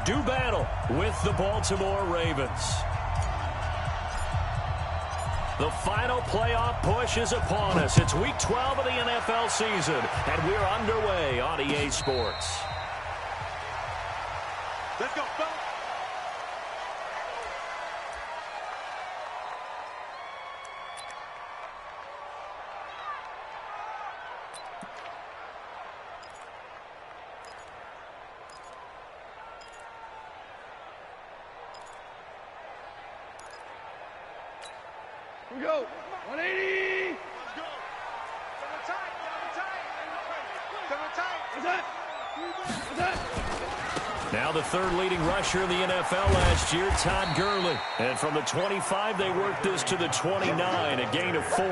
do battle with the Baltimore Ravens. The final playoff push is upon us. It's Week 12 of the NFL season, and we're underway on EA Sports. Let's go, fellas. Here we go. 180. Let's go. Double tight, double tight. Double tight. What's that? What's that? Now the third leading rusher in the NFL last year, Todd Gurley. And from the 25, they worked this to the 29, a gain of 4.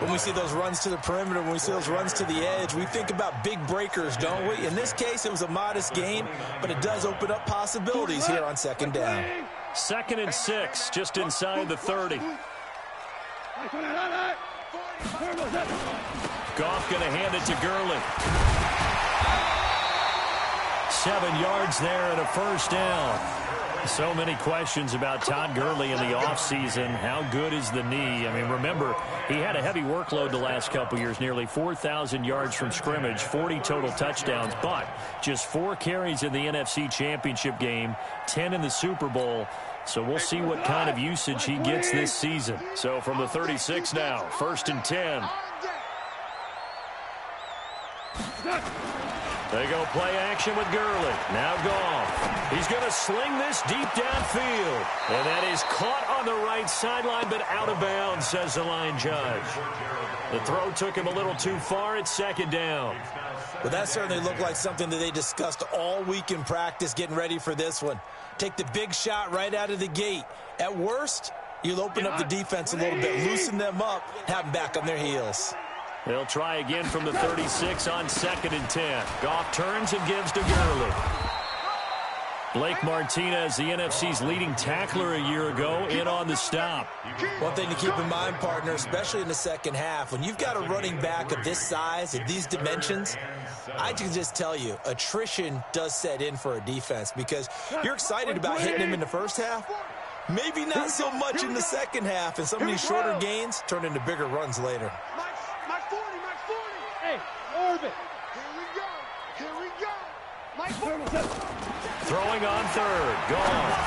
When we see those runs to the perimeter, when we see those runs to the edge, we think about big breakers, don't we? In this case, it was a modest gain, but it does open up possibilities here on second down. 2nd and 6, just inside the 30. Goff going to hand it to Gurley. 7 yards there and a first down. So many questions about Todd Gurley in the offseason. How good is the knee? I mean, remember, he had a heavy workload the last couple years, nearly 4,000 yards from scrimmage, 40 total touchdowns, but just 4 carries in the NFC Championship game, 10 in the Super Bowl. So we'll see what kind of usage he gets this season. So from the 36 now, 1st and 10. They go play action with Gurley. Now Goff. He's going to sling this deep downfield. And that is caught on the right sideline, but out of bounds, says the line judge. The throw took him a little too far. It's 2nd down. Well, that certainly looked like something that they discussed all week in practice, getting ready for this one. Take the big shot right out of the gate. At worst, you'll open up the defense a little bit, loosen them up, have them back on their heels. They'll try again from the 36 on 2nd and 10. Goff turns and gives to Gurley. Blake Martinez, the NFC's leading tackler a year ago, in on the stop. One thing to keep in mind, partner, especially in the second half, when you've got a running back of this size, of these dimensions, I can just tell you, attrition does set in for a defense because you're excited about hitting him in the first half. Maybe not so much in the second half, and some of these shorter gains turn into bigger runs later. Mike 40, Mike 40. Hey, Orbit. Here we go. Here we go. Mike 40. Throwing on 3rd. Goff.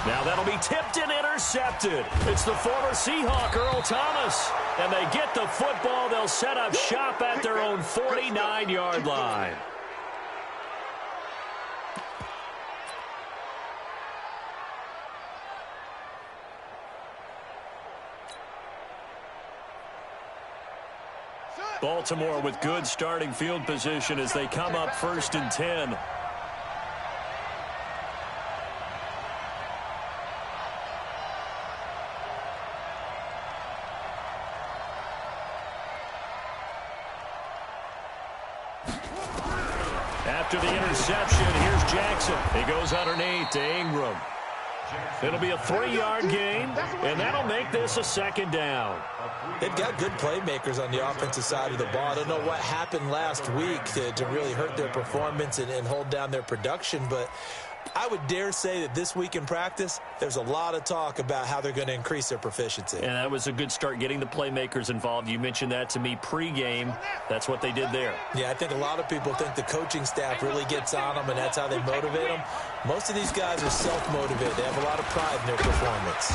Now that'll be tipped and intercepted. It's the former Seahawk, Earl Thomas. And they get the football. They'll set up shop at their own 49-yard line. Baltimore with good starting field position as they come up 1st and 10. After the interception, here's Jackson. He goes underneath to Ingram. It'll be a 3-yard gain, and that'll make this a 2nd down. They've got good playmakers on the offensive side of the ball. I don't know what happened last week to really hurt their performance and hold down their production, but I would dare say that this week in practice, there's a lot of talk about how they're going to increase their proficiency. And that was a good start, getting the playmakers involved. You mentioned that to me pregame. That's what they did there. Yeah, I think a lot of people think the coaching staff really gets on them, and that's how they motivate them. Most of these guys are self-motivated. They have a lot of pride in their performance.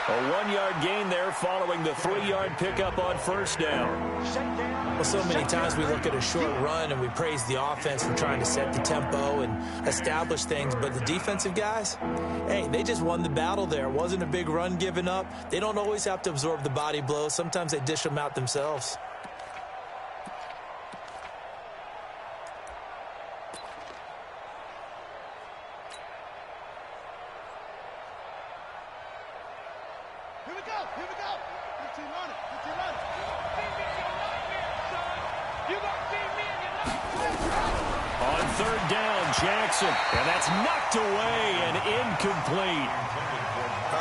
A 1-yard gain there following the 3-yard pickup on 1st down. Well, so many times we look at a short run and we praise the offense for trying to set the tempo and establish things, but the defensive guys, hey, they just won the battle there. It wasn't a big run given up. They don't always have to absorb the body blows. Sometimes they dish them out themselves. Here we go. Here we go. 15 running. 15 running. On 3rd down, Jackson. And that's knocked away and incomplete.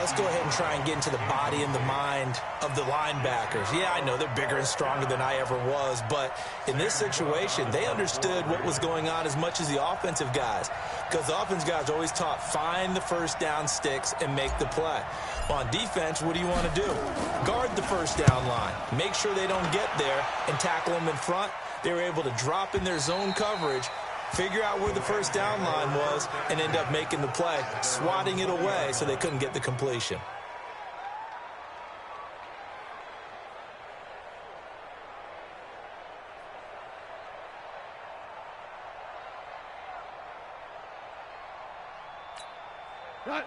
let's go ahead and try and get into the body and the mind of the linebackers. Yeah, I know they're bigger and stronger than I ever was, but in this situation, they understood what was going on as much as the offensive guys, because the offensive guys are always taught, find the first down sticks and make the play. On defense, what do you want to do? Guard the first down line. Make sure they don't get there and tackle them in front. They were able to drop in their zone coverage, figure out where the first down line was, and end up making the play, swatting it away so they couldn't get the completion.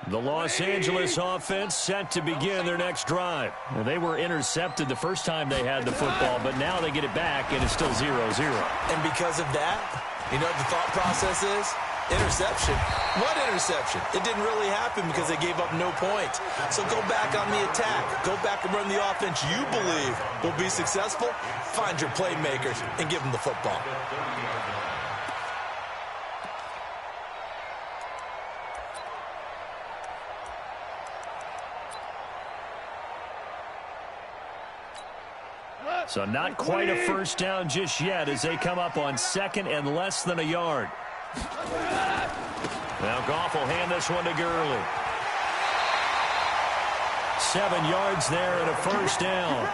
The Los Angeles offense set to begin their next drive. They were intercepted the first time they had the football, but now they get it back, and it's still 0-0. And because of that, you know what the thought process is? Interception. What interception? It didn't really happen because they gave up no points. So go back on the attack. Go back and run the offense you believe will be successful. Find your playmakers and give them the football. So not quite a first down just yet as they come up on second and less than a yard. Now Goff will hand this one to Gurley. 7 yards there and a first down.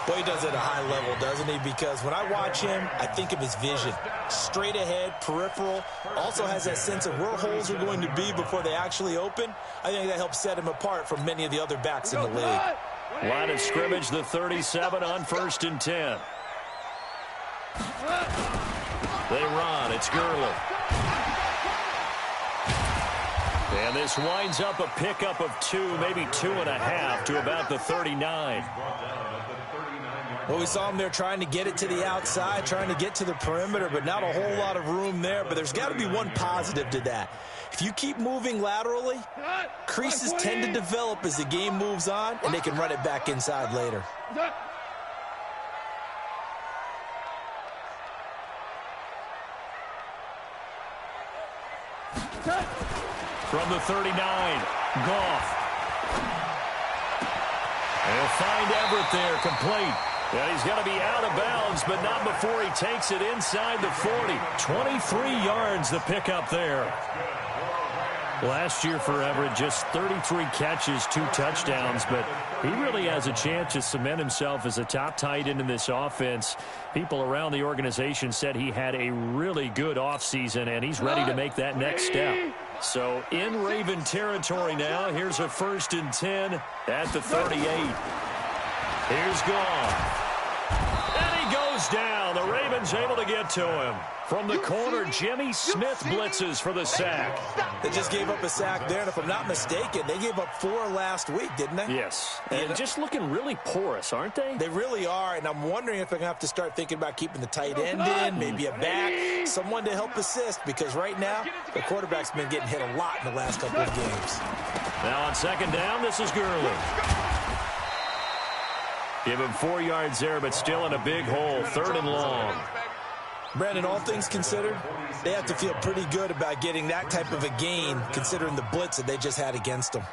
Well, he does it at a high level, doesn't he? Because when I watch him, I think of his vision. Straight ahead, peripheral. Also has that sense of where holes are going to be before they actually open. I think that helps set him apart from many of the other backs in the league. Line of scrimmage, the 37 on 1st and 10. They run. It's Gurley. And this winds up a pickup of 2, maybe 2.5 to about the 39. Well, we saw him there trying to get it to the outside, trying to get to the perimeter, but not a whole lot of room there. But there's got to be one positive to that. If you keep moving laterally, creases tend to develop as the game moves on, and they can run it back inside later. From the 39, Goff. They'll find Everett there, complete. And he's going to be out of bounds, but not before he takes it inside the 40. 23 yards the pickup there. Last year for Everett, just 33 catches, 2 touchdowns, but he really has a chance to cement himself as a top tight end in this offense. People around the organization said he had a really good offseason, and he's ready to make that next step. So in Raven territory now, here's a 1st and 10 at the 38. Here's Goff. And he goes down. The Ravens able to get to him. From the corner, Jimmy Smith blitzes for the sack. They just gave up a sack there, and if I'm not mistaken, they gave up 4 last week, didn't they? Yes. And just looking really porous, aren't they? They really are, and I'm wondering if they're going to have to start thinking about keeping the tight end in, maybe a back, someone to help assist, because right now, the quarterback's been getting hit a lot in the last couple of games. Now on 2nd down, this is Gurley. Give him 4 yards there, but still in a big hole. 3rd and long. Brandon, all things considered, they have to feel pretty good about getting that type of a gain, considering the blitz that they just had against them.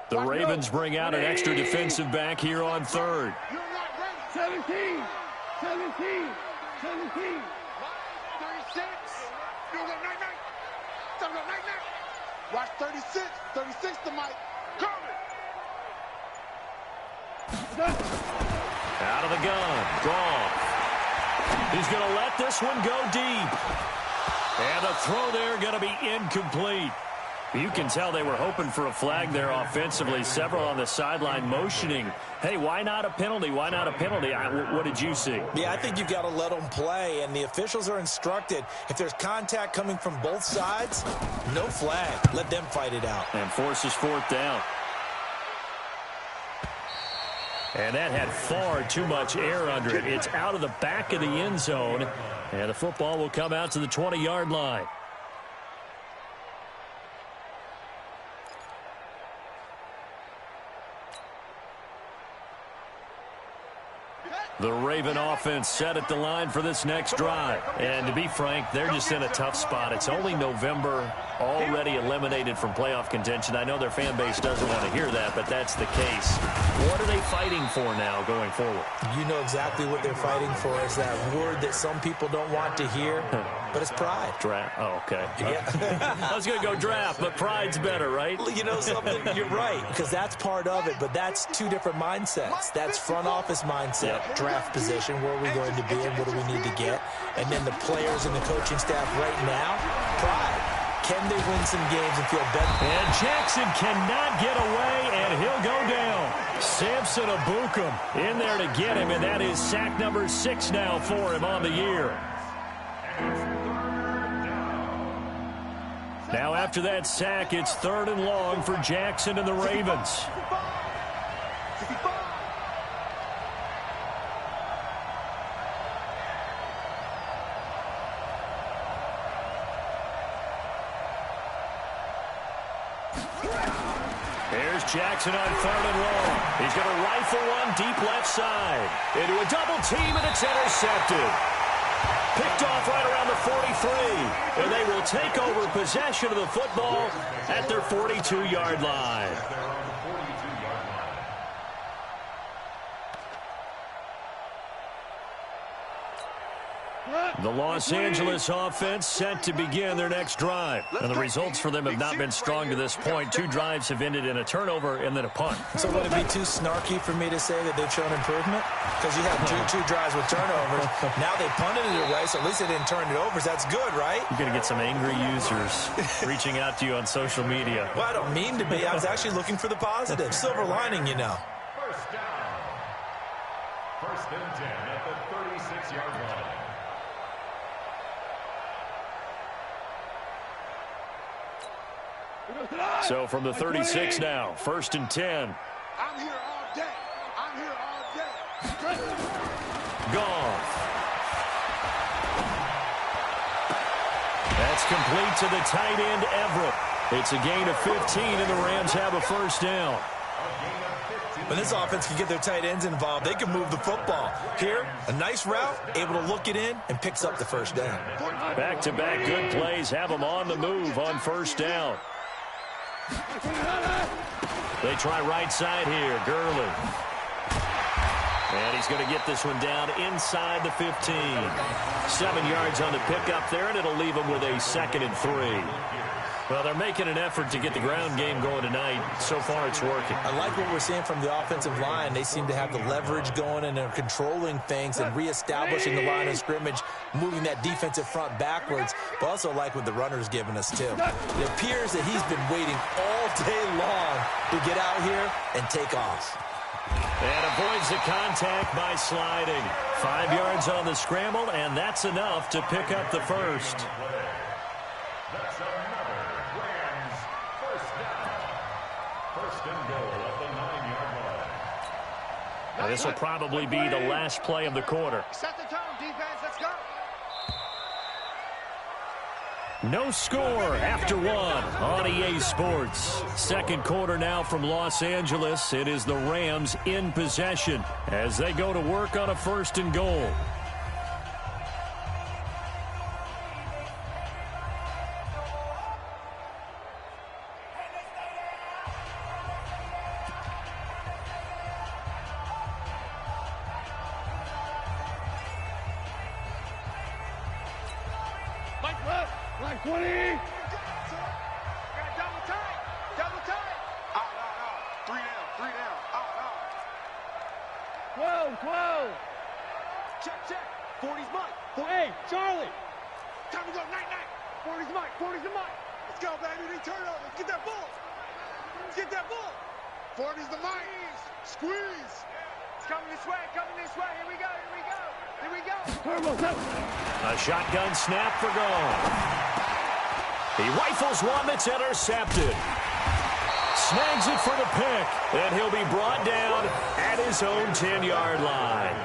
The Ravens bring out an extra defensive back here on 3rd. 17. 17. 17. 36. Watch 36. 36 to Mike. Cover. Out of the gun. Goff. He's going to let this one go deep. And the throw there going to be incomplete. You can tell they were hoping for a flag there offensively. Several on the sideline motioning. Hey, why not a penalty? Why not a penalty? What did you see? Yeah, I think you've got to let them play, and the officials are instructed. If there's contact coming from both sides, no flag. Let them fight it out. And forces 4th down. And that had far too much air under it. It's out of the back of the end zone, and the football will come out to the 20-yard line. The Raven offense set at the line for this next drive. And to be frank, they're just in a tough spot. It's only November, already eliminated from playoff contention. I know their fan base doesn't want to hear that, but that's the case. What are they fighting for now going forward? You know exactly what they're fighting for. Is that word that some people don't want to hear, but it's pride. Draft. Oh, okay. Yeah. I was going to go draft, but pride's better, right? You know something? You're right, because that's part of it, but that's two different mindsets. That's front office mindset, draft position, where are we going to be and what do we need to get? And then the players and the coaching staff right now, pride. Can they win some games and feel better? And Jackson cannot get away, and he'll go down. Samson Ebukam in there to get him, and that is sack number 6 now for him on the year. Now after that sack, it's 3rd and long for Jackson and the Ravens. Here's Jackson on 3rd and long. He's going to rifle one deep left side. Into a double team, and it's intercepted. Picked off right around the 43. And they will take over possession of the football at their 42-yard line. The Los Angeles offense set to begin their next drive. And the results for them have not been strong to this point. 2 drives have ended in a turnover and then a punt. So would it be too snarky for me to say that they've shown improvement? Because you had two drives with turnovers. Now they punted it away, so at least they didn't turn it over. So that's good, right? You're going to get some angry users reaching out to you on social media. Well, I don't mean to be. I was actually looking for the positive. Silver lining, you know. First down. 1st and 10 at the 36-yard line. So from the 36 now, 1st and 10. I'm here all day. I'm here all day. Gone. That's complete to the tight end, Everett. It's a gain of 15, and the Rams have a 1st down. When this offense can get their tight ends involved, they can move the football. Here, a nice route, able to look it in, and picks up the 1st down. Back-to-back good plays have them on the move on 1st down. They try right side here, Gurley. And he's going to get this one down inside the 15. 7 yards on the pickup there, and it'll leave him with a 2nd and 3. Well, they're making an effort to get the ground game going tonight. So far, it's working. I like what we're seeing from the offensive line. They seem to have the leverage going, and they're controlling things and reestablishing the line of scrimmage, moving that defensive front backwards, but also like what the runner's giving us, too. It appears that he's been waiting all day long to get out here and take off. And avoids the contact by sliding. 5 yards on the scramble, and that's enough to pick up the 1st. That's another Rams 1st down. 1st and goal at the 9-yard line. Now this will probably be the last play of the quarter. Set the tone, defense. Let's go. No score after 1 on EA Sports. 2nd quarter now from Los Angeles. It is the Rams in possession as they go to work on a 1st and goal. Like 20. Got double tight. Double tight. Out. 3 down. Out. 12. Check. 40's Mike. Hey, Charlie. Time to go. Night. 40's Mike. Let's go, baby. They turn over. Let's get that ball. 40's the Mike. Squeeze. It's coming this way. Here we go. Turbo, A shotgun snap for goal. He rifles one that's intercepted. Snags it for the pick, and he'll be brought down at his own 10-yard line.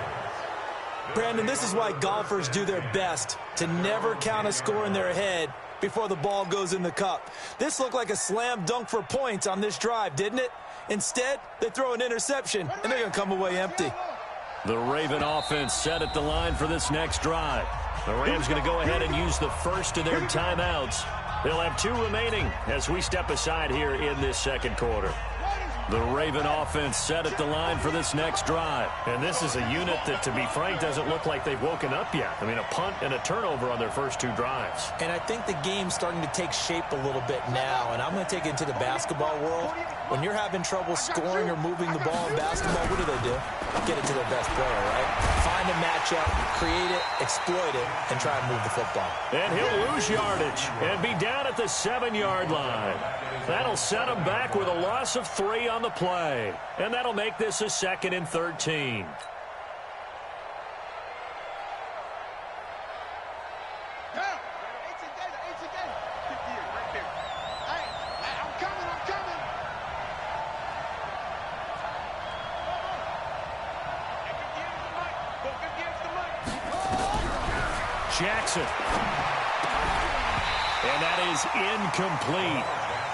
Brandon, this is why golfers do their best to never count a score in their head before the ball goes in the cup. This looked like a slam dunk for points on this drive, didn't it? Instead, they throw an interception, and they're going to come away empty. The Raven offense set at the line for this next drive. The Rams going to go ahead and use the first of their timeouts. They'll have 2 remaining as we step aside here in this second quarter. The Raven offense set at the line for this next drive. And this is a unit that, to be frank, doesn't look like they've woken up yet. I mean, a punt and a turnover on their first 2 drives. And I think the game's starting to take shape a little bit now. And I'm going to take it into the basketball world. When you're having trouble scoring or moving the ball in basketball, what do? Get it to their best player, right? Find a matchup, create it, exploit it, and try and move the football. And he'll lose yardage and be down at the 7-yard line. That'll set him back with a loss of 3 on the play. And that'll make this a 2nd and 13. Jackson. And that is incomplete.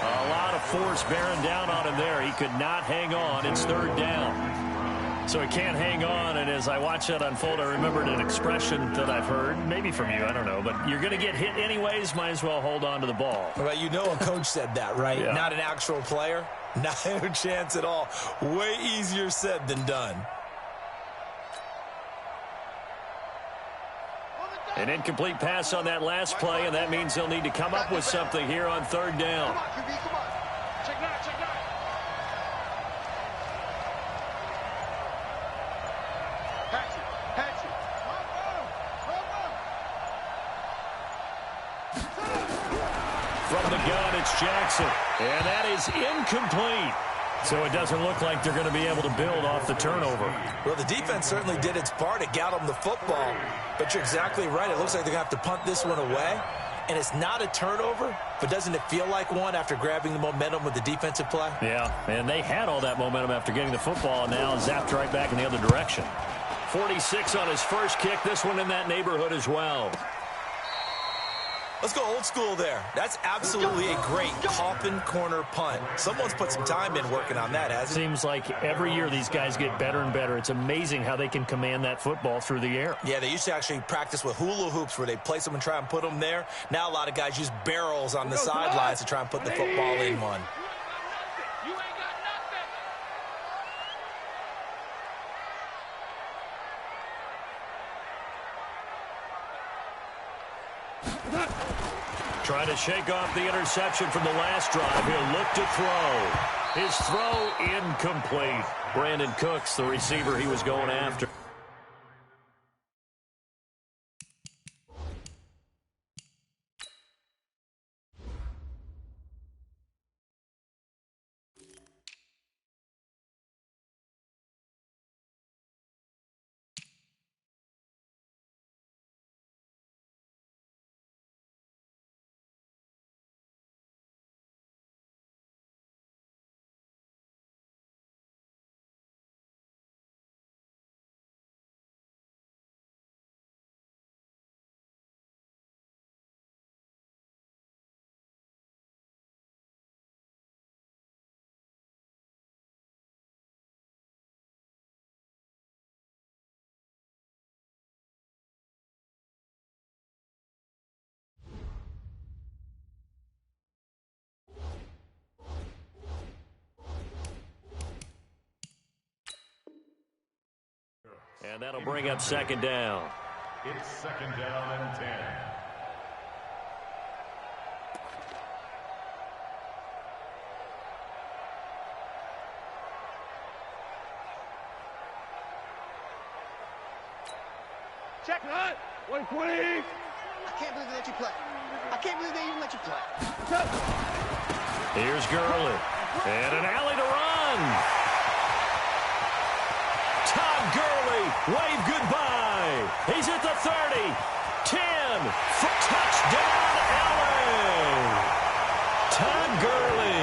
A lot of force bearing down on him there. He could not hang on. It's 3rd down. So he can't hang on, and as I watch that unfold, I remembered an expression that I've heard, maybe from you, I don't know, but you're going to get hit anyways, might as well hold on to the ball. Well, you know a coach said that, right? Yeah. Not an actual player. Not a chance at all. Way easier said than done. An incomplete pass on that last play, and that means they'll need to come up with something here on 3rd down. Come on, QB, come on. Check 9, check 9. Patch it. From the gun, it's Jackson, and that is incomplete. So it doesn't look like they're going to be able to build off the turnover. Well, the defense certainly did its part. It got them the football. But you're exactly right. It looks like they're going to have to punt this one away. And it's not a turnover, but doesn't it feel like one after grabbing the momentum with the defensive play? Yeah, and they had all that momentum after getting the football, and now zapped right back in the other direction. 46 on his first kick. This one in that neighborhood as well. Let's go old school there. That's absolutely a great coffin corner punt. Someone's put some time in working on that, hasn't it? Seems like every year these guys get better and better. It's amazing how they can command that football through the air. Yeah, they used to actually practice with hula hoops where they place them and try and put them there. Now a lot of guys use barrels on the sidelines to try and put the football in one. You ain't got nothing. Trying to shake off the interception from the last drive. He'll look to throw. His throw incomplete. Brandon Cooks, the receiver he was going after. And that'll bring up 2nd down. It's 2nd down and 10. Check 9, 120. I can't believe they let you play. I can't believe they even let you play. Here's Gurley. And an alley to run. Todd Gurley, wave goodbye. He's at the 30, 10, for touchdown, LA. Todd Gurley,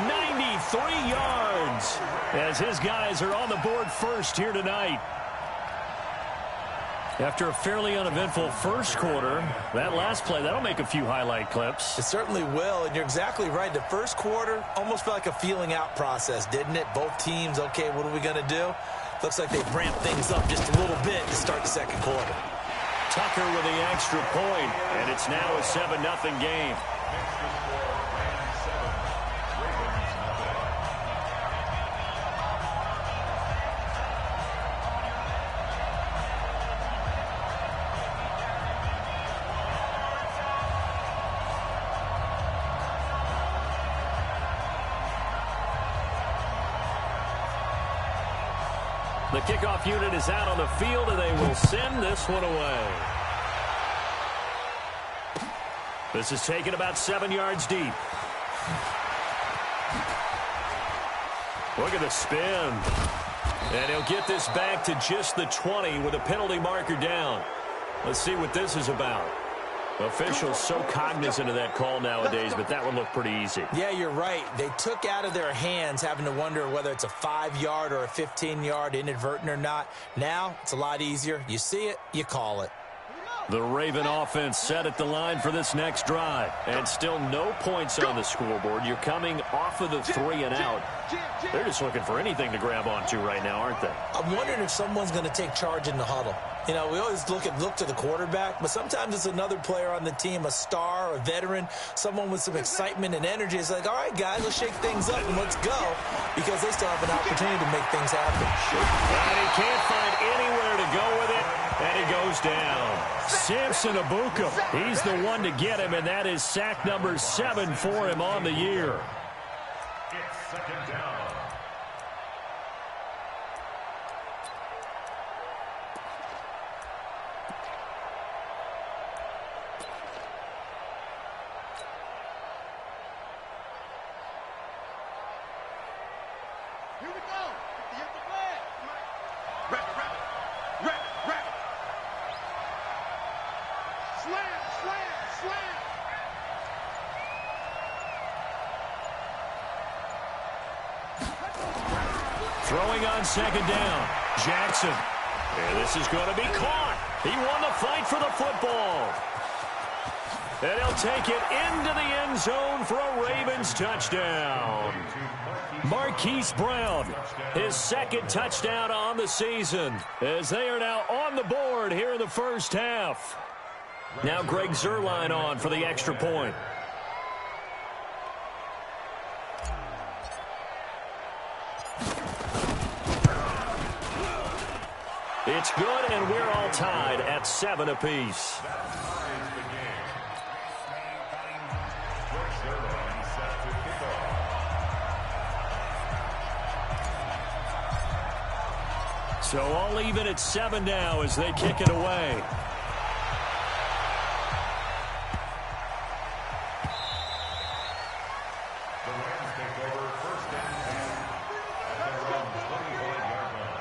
93 yards, as his guys are on the board first here tonight. After a fairly uneventful first quarter, that last play, that'll make a few highlight clips. It certainly will, and you're exactly right. The first quarter almost felt like a feeling out process, didn't it? Both teams, okay, what are we going to do? Looks like they've ramped things up just a little bit to start the second quarter. Tucker with the extra point, and it's now a 7-0 game. The kickoff unit is out on the field, and they will send this one away. This is taken about 7 yards deep. Look at the spin. And he'll get this back to just the 20 with a penalty marker down. Let's see what this is about. Officials so cognizant of that call nowadays, but that one looked pretty easy. Yeah, you're right. They took out of their hands having to wonder whether it's a 5-yard or a 15-yard inadvertent or not. Now, it's a lot easier. You see it, you call it. The Raven offense set at the line for this next drive. And still no points on the scoreboard. You're coming off of the 3 and out. They're just looking for anything to grab onto right now, aren't they? I'm wondering if someone's going to take charge in the huddle. You know, we always look to the quarterback, but sometimes it's another player on the team, a star, a veteran, someone with some excitement and energy. It's like, all right, guys, let's shake things up and let's go, because they still have an opportunity to make things happen. And he can't find anywhere to go with it, and he goes down. Samson Abuka, he's the one to get him, and that is sack number 7 for him on the year. It's second down. Here we go. You have to play it. Rep. Slam. Throwing on second down. Jackson. And this is going to be caught. He won the fight for the football. And he'll take it into the end zone for a Ravens touchdown. Marquise Brown, his second touchdown on the season, as they are now on the board here in the first half. Now Greg Zuerlein on for the extra point. It's good, and we're all tied at 7 apiece. So all even at 7 now as they kick it away. The Rams take over first and 10 at their own 25-yard line.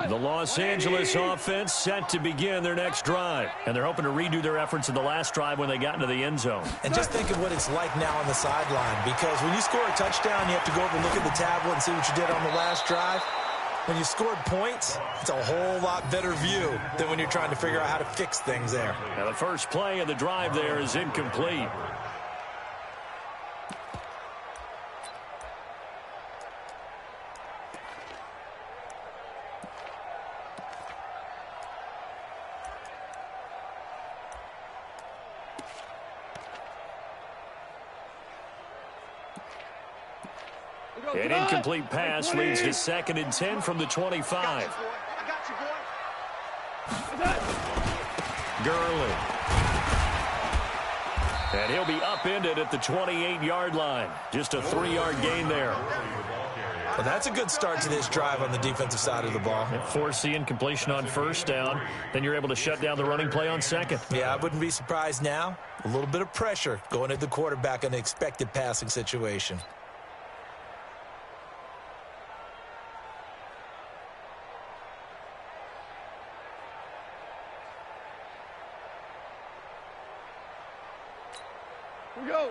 The Los Angeles offense set to begin their next drive. And they're hoping to redo their efforts in the last drive when they got into the end zone. And just think of what it's like now on the sideline, because when you score a touchdown, you have to go over and look at the tablet and see what you did on the last drive. When you scored points, it's a whole lot better view than when you're trying to figure out how to fix things there. Now the first play of the drive there is incomplete. An incomplete pass leads to 2nd and 10 from the 25. I got you, boy. Gurley. And he'll be upended at the 28-yard line. Just a 3-yard gain there. Well, that's a good start to this drive on the defensive side of the ball. Force the incompletion on first down. Then you're able to shut down the running play on second. Yeah, I wouldn't be surprised now. A little bit of pressure going at the quarterback in an expected passing situation.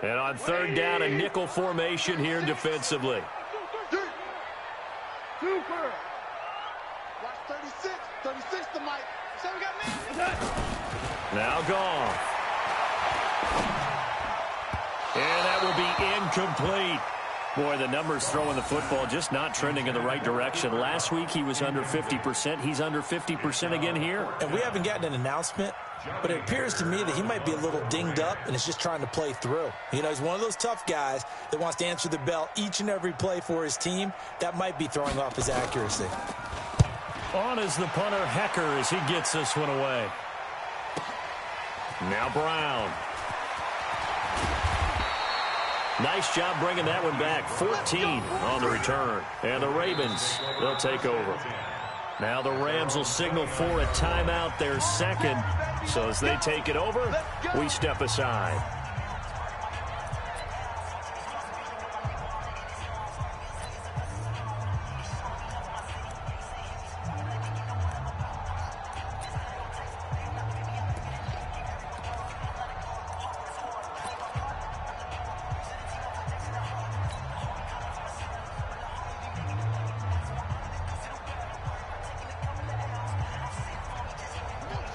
And on third down, a nickel formation here defensively. Super. Watch 36. 36 to Mike. So we got man. Now gone. And that will be incomplete. Boy, the numbers throwing the football just not trending in the right direction. Last week he was under 50%. He's under 50% again here. And we haven't gotten an announcement, but it appears to me that he might be a little dinged up and is just trying to play through. You know, he's one of those tough guys that wants to answer the bell each and every play for his team. That might be throwing off his accuracy. On is the punter, Hecker, as he gets this one away. Now Brown. Nice job bringing that one back. 14 on the return. And the Ravens, they'll take over. Now the Rams will signal for a timeout, their second. So as they take it over, we step aside.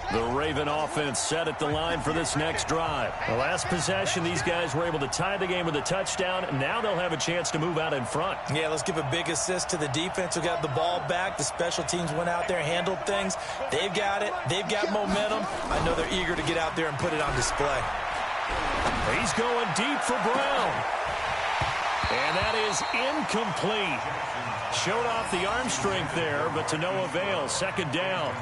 The Raven offense set at the line for this next drive. The last possession, these guys were able to tie the game with a touchdown, and now they'll have a chance to move out in front. Yeah, let's give a big assist to the defense who got the ball back. The special teams went out there, handled things. They've got it. They've got momentum. I know they're eager to get out there and put it on display. He's going deep for Brown. And that is incomplete. Showed off the arm strength there, but to no avail. Second down.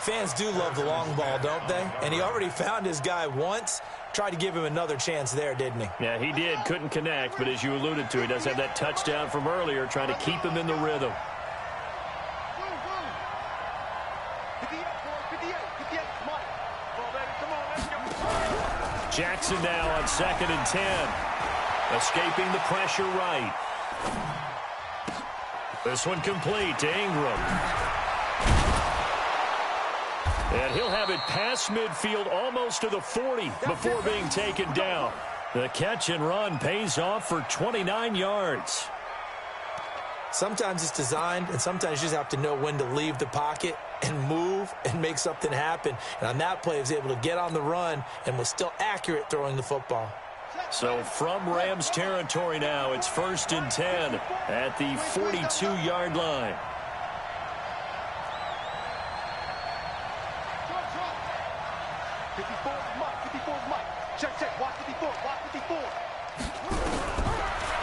Fans do love the long ball, don't they? And he already found his guy once. Tried to give him another chance there, didn't he? Yeah, he did. Couldn't connect, but as you alluded to, he does have that touchdown from earlier, trying to keep him in the rhythm. 58, Mike. Come on, baby. Come on, let's go. Jackson now on 2nd and 10. Escaping the pressure right. This one complete to Ingram. And he'll have it past midfield almost to the 40 before being taken down. The catch and run pays off for 29 yards. Sometimes it's designed, and sometimes you just have to know when to leave the pocket and move and make something happen. And on that play, he was able to get on the run and was still accurate throwing the football. So from Rams territory now, it's 1st and 10 at the 42-yard line.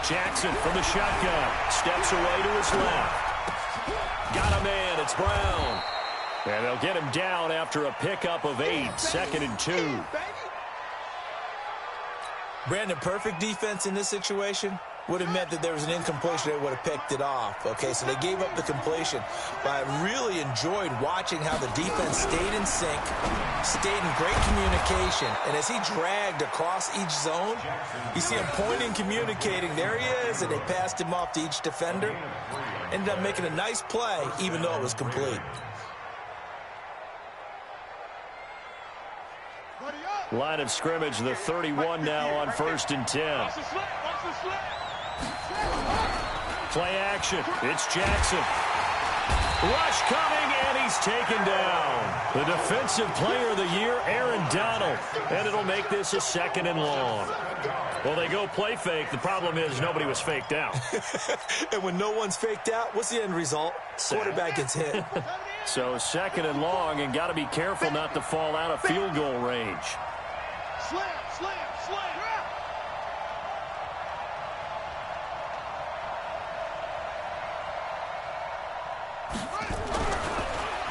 Jackson from the shotgun. Steps away to his left. Got a man. It's Brown. And they'll get him down after a pickup of 8. 2nd and 2. Brandon, perfect defense in this situation would have meant that there was an incompletion. They would have picked it off. Okay, so they gave up the completion. But I really enjoyed watching how the defense stayed in sync, stayed in great communication. And as he dragged across each zone, you see him pointing, communicating. There he is, and they passed him off to each defender. Ended up making a nice play, even though it was complete. Line of scrimmage, the 31 now on 1st and 10. Watch the slip. Watch the slip. Play action. It's Jackson. Rush coming, and he's taken down. The defensive player of the year, Aaron Donald. And it'll make this a 2nd and long. Well, they go play fake. The problem is nobody was faked out. And when no one's faked out, what's the end result? Quarterback gets hit. So 2nd and long, and got to be careful not to fall out of field goal range. Slam, slam, slam.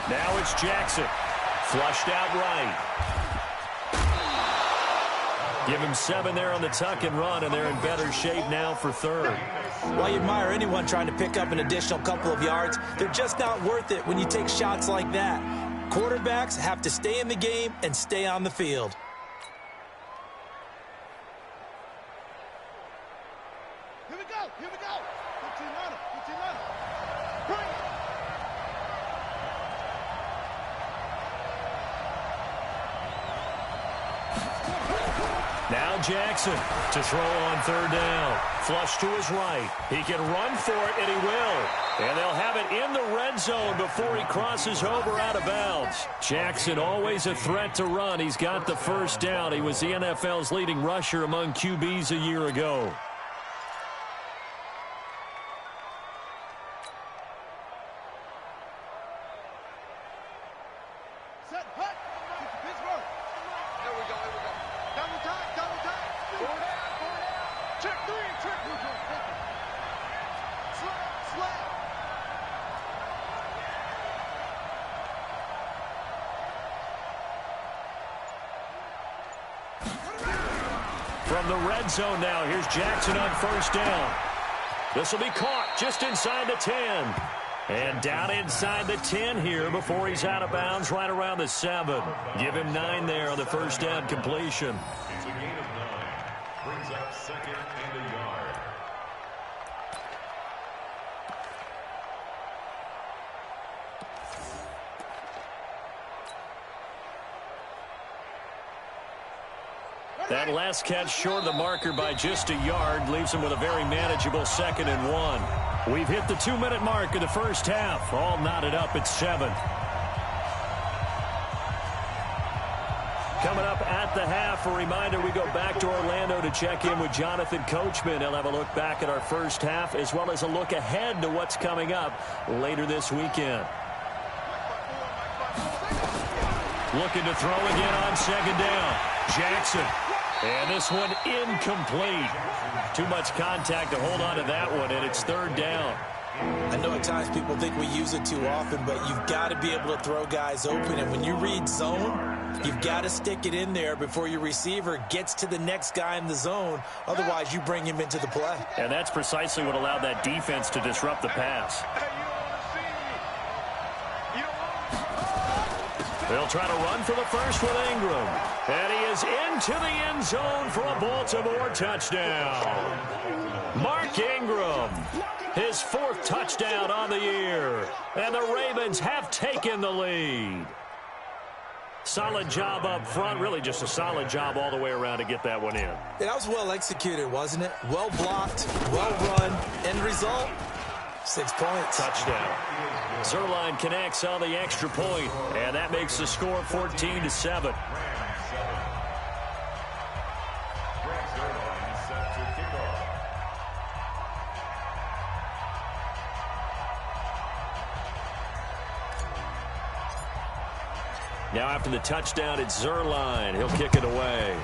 Now it's Jackson. Flushed out right. Give him 7 there on the tuck and run, and they're in better shape now for 3rd. While you admire anyone trying to pick up an additional couple of yards, they're just not worth it when you take shots like that. Quarterbacks have to stay in the game and stay on the field. Here we go. Here we go. 15 runner. 15 runner. Bring it. Now Jackson to throw on third down. Flush to his right. He can run for it, and he will. And they'll have it in the red zone before he crosses over out of bounds. Jackson always a threat to run. He's got the first down. He was the NFL's leading rusher among QBs a year ago. Set, hut. Pittsburgh. There we go. Double time. Four down. Check three. Slap. From the red zone now, here's Jackson on first down. This will be caught just inside the 10. And down inside the 10 here before he's out of bounds right around the 7. Give him 9 there on the first down completion. It's a gain of 9. Brings up second and a yard. That last catch short of the marker by just a yard leaves him with a very manageable 2nd and 1. We've hit the 2-minute mark of the first half. All knotted up at 7. Coming up at the half, a reminder we go back to Orlando to check in with Jonathan Coachman. He'll have a look back at our first half as well as a look ahead to what's coming up later this weekend. Looking to throw again on 2nd down. Jackson. And this one incomplete. Too much contact to hold on to that one, and it's 3rd down. I know at times people think we use it too often, but you've got to be able to throw guys open. And when you read zone, you've got to stick it in there before your receiver gets to the next guy in the zone. Otherwise, you bring him into the play. And that's precisely what allowed that defense to disrupt the pass. They'll try to run for the first with Ingram. And he is into the end zone for a Baltimore touchdown. Mark Ingram, his 4th touchdown on the year. And the Ravens have taken the lead. Solid job up front. Really just a solid job all the way around to get that one in. That was well executed, wasn't it? Well blocked, well run. End result, 6 points. Touchdown. Zuerlein connects on the extra point, and that makes the score 14-7. Now after the touchdown, it's Zuerlein. He'll kick it away.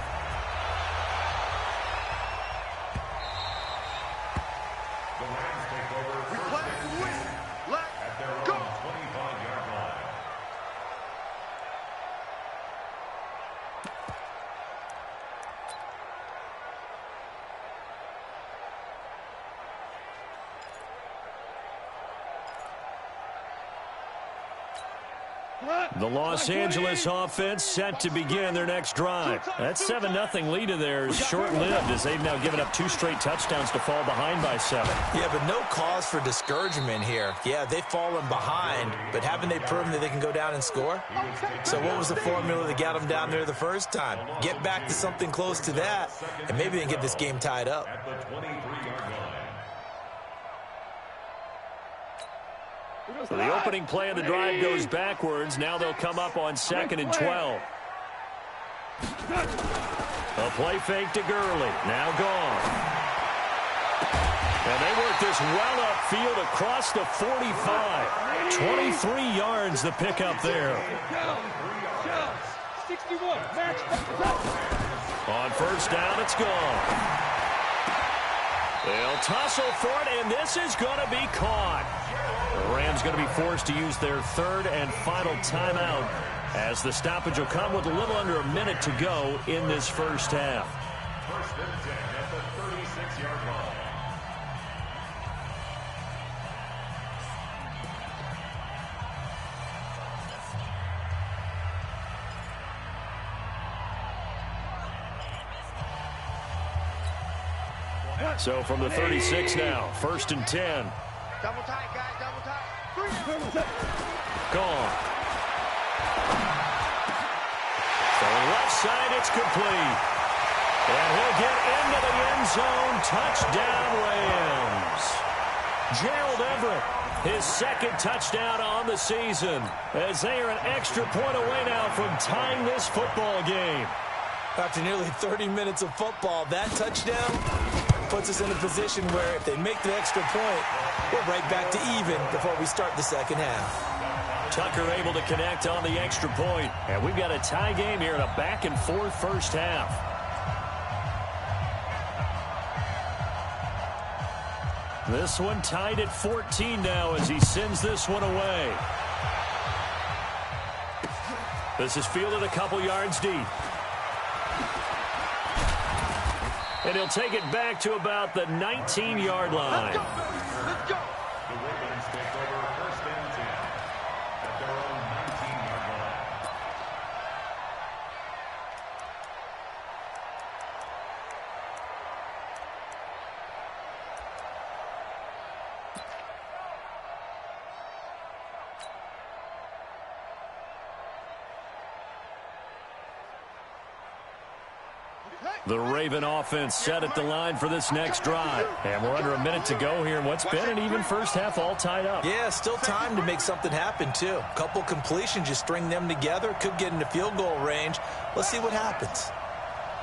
The Los Angeles offense set to begin their next drive. That 7-0 lead of theirs short-lived as they've now given up 2 straight touchdowns to fall behind by 7. Yeah, but no cause for discouragement here. Yeah, they've fallen behind, but haven't they proven that they can go down and score? So what was the formula that got them down there the first time? Get back to something close to that, and maybe they can get this game tied up. So the opening play of the drive goes backwards. Now they'll come up on 2nd and 12. A play fake to Gurley. Now gone. And they work this well upfield across the 45. 23 yards the pickup there. 61. On first down, it's gone. They'll tussle for it, and this is going to be caught. The Rams going to be forced to use their 3rd and final timeout as the stoppage will come with a little under a minute to go in this first half. 1st and 10 at the 36-yard line. So from the 36 now, 1st and 10. Double tight, guys. Double tight. Gone. So left side, it's complete. And he'll get into the end zone. Touchdown, Rams. Gerald Everett, his second touchdown on the season, as they are an extra point away now from tying this football game. After nearly 30 minutes of football, that touchdown puts us in a position where if they make the extra point, we're right back to even before we start the second half. Tucker able to connect on the extra point. And we've got a tie game here in a back-and-forth first half. This one tied at 14 now as he sends this one away. This is fielded a couple yards deep. And he'll take it back to about the 19-yard line. Let's go. The Ravens take over first and 10 at their own 19-yard line. The Raven offense set at the line for this next drive. And we're under a minute to go here in what's been an even first half, all tied up. Yeah, still time to make something happen, too. A couple completions, you string them together, could get into field goal range. Let's see what happens.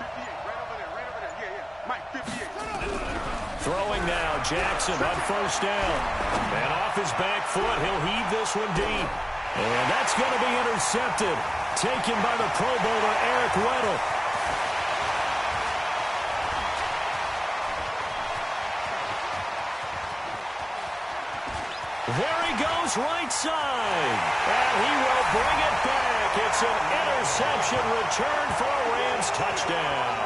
58, right over there. Yeah. Mike, 58. Throwing now, Jackson on first down. And off his back foot, he'll heave this one deep. And that's going to be intercepted. Taken by the Pro Bowler, Eric Weddle. There he goes, right side. And he will bring it back. It's an interception return for a Rams touchdown.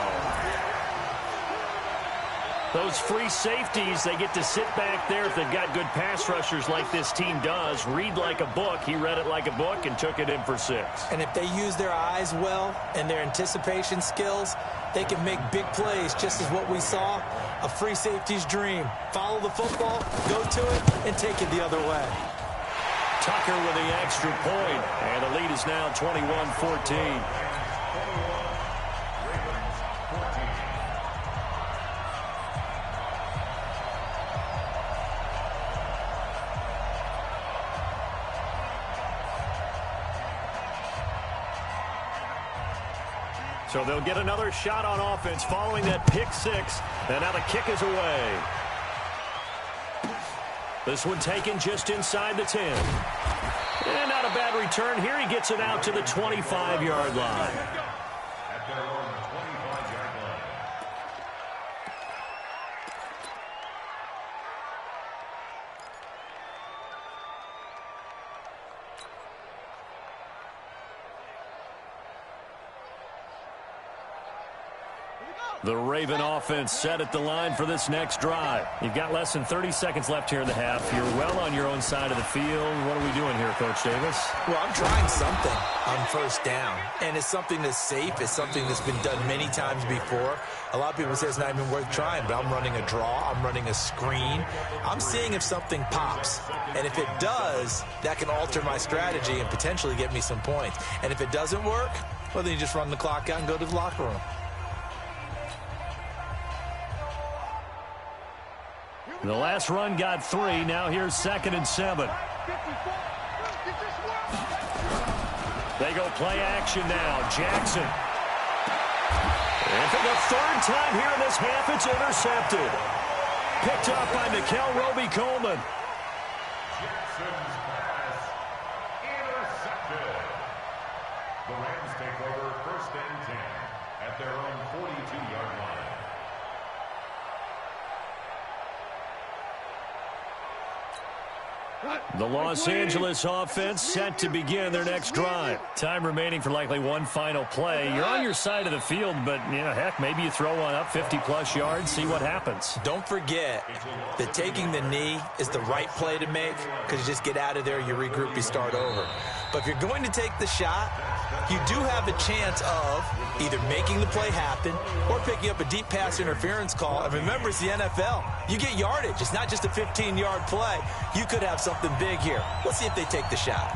Those free safeties, they get to sit back there if they've got good pass rushers like this team does. Read like a book. He read it like a book and took it in for 6. And if they use their eyes well and their anticipation skills, they can make big plays, just as what we saw. A free safety's dream. Follow the football, go to it, and take it the other way. Tucker with the extra point, and the lead is now 21-14. So they'll get another shot on offense following that pick 6. And now the kick is away. This one taken just inside the 10. And not a bad return here. He gets it out to the 25-yard line. At their own 25-yard line. The Raven offense set at the line for this next drive. You've got less than 30 seconds left here in the half. You're well on your own side of the field. What are we doing here, Coach Davis? Well, I'm trying something on first down, and it's something that's safe. It's something that's been done many times before. A lot of people say it's not even worth trying, but I'm running a draw. I'm running a screen. I'm seeing if something pops, and if it does, that can alter my strategy and potentially get me some points. And if it doesn't work, well, then you just run the clock out and go to the locker room. The last run got 3. Now here's 2nd and 7. They go play action now. Jackson. And for the 3rd time here in this half, it's intercepted. Picked up by Nikel Roby-Coleman. Jackson's pass intercepted. The Rams take over first and 10 at their own 42-yard line. The Los Angeles offense set to begin their next drive. Time remaining for likely one final play. You're on your side of the field, but, you know, heck, maybe you throw one up 50-plus yards, see what happens. Don't forget that taking the knee is the right play to make because you just get out of there, you regroup, you start over. But if you're going to take the shot, you do have a chance of either making the play happen or picking up a deep pass interference call. And remember, it's the NFL. You get yardage. It's not just a 15-yard play. You could have something big here. Let's see if they take the shot.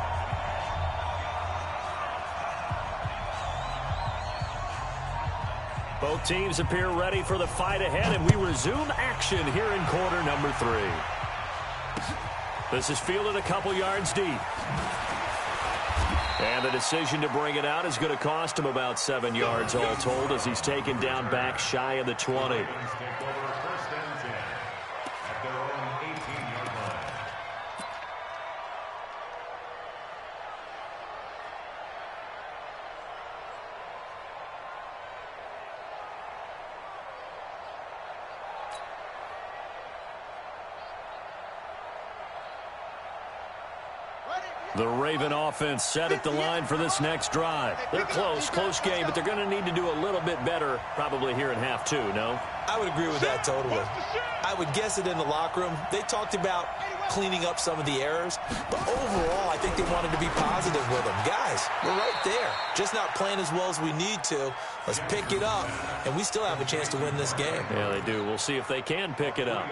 Both teams appear ready for the fight ahead, and we resume action here in quarter number 3. This is fielded a couple yards deep. And the decision to bring it out is going to cost him about 7 yards all told as he's taken down back shy of the 20. The Raven offense set at the line for this next drive. They're close game, but they're going to need to do a little bit better probably here in half 2, no? I would agree with that totally. I would guess it in the locker room. They talked about cleaning up some of the errors, but overall, I think they wanted to be positive with them. Guys, we're right there. Just not playing as well as we need to. Let's pick it up, and we still have a chance to win this game. Yeah, they do. We'll see if they can pick it up.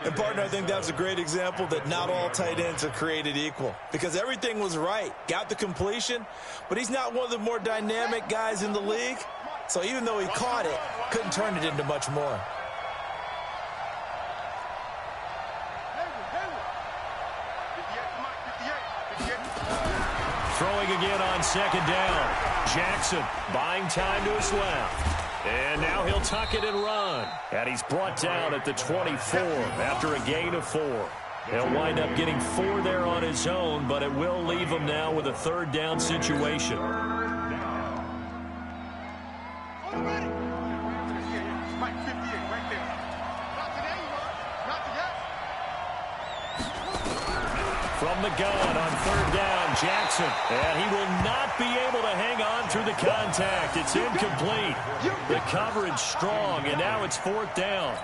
And, partner, I think that was a great example that not all tight ends are created equal because everything was right. Got the completion, but he's not one of the more dynamic guys in the league. So even though he caught it, couldn't turn it into much more. Throwing again on second down. Jackson buying time to his left. And now he'll tuck it and run. And he's brought down at the 24 after a gain of 4. He'll wind up getting 4 there on his own, but it will leave him now with a third down situation. From the gun on third down, Jackson. And he will not be able to hang on through the contact. It's incomplete. The coverage strong, and now it's 4th down.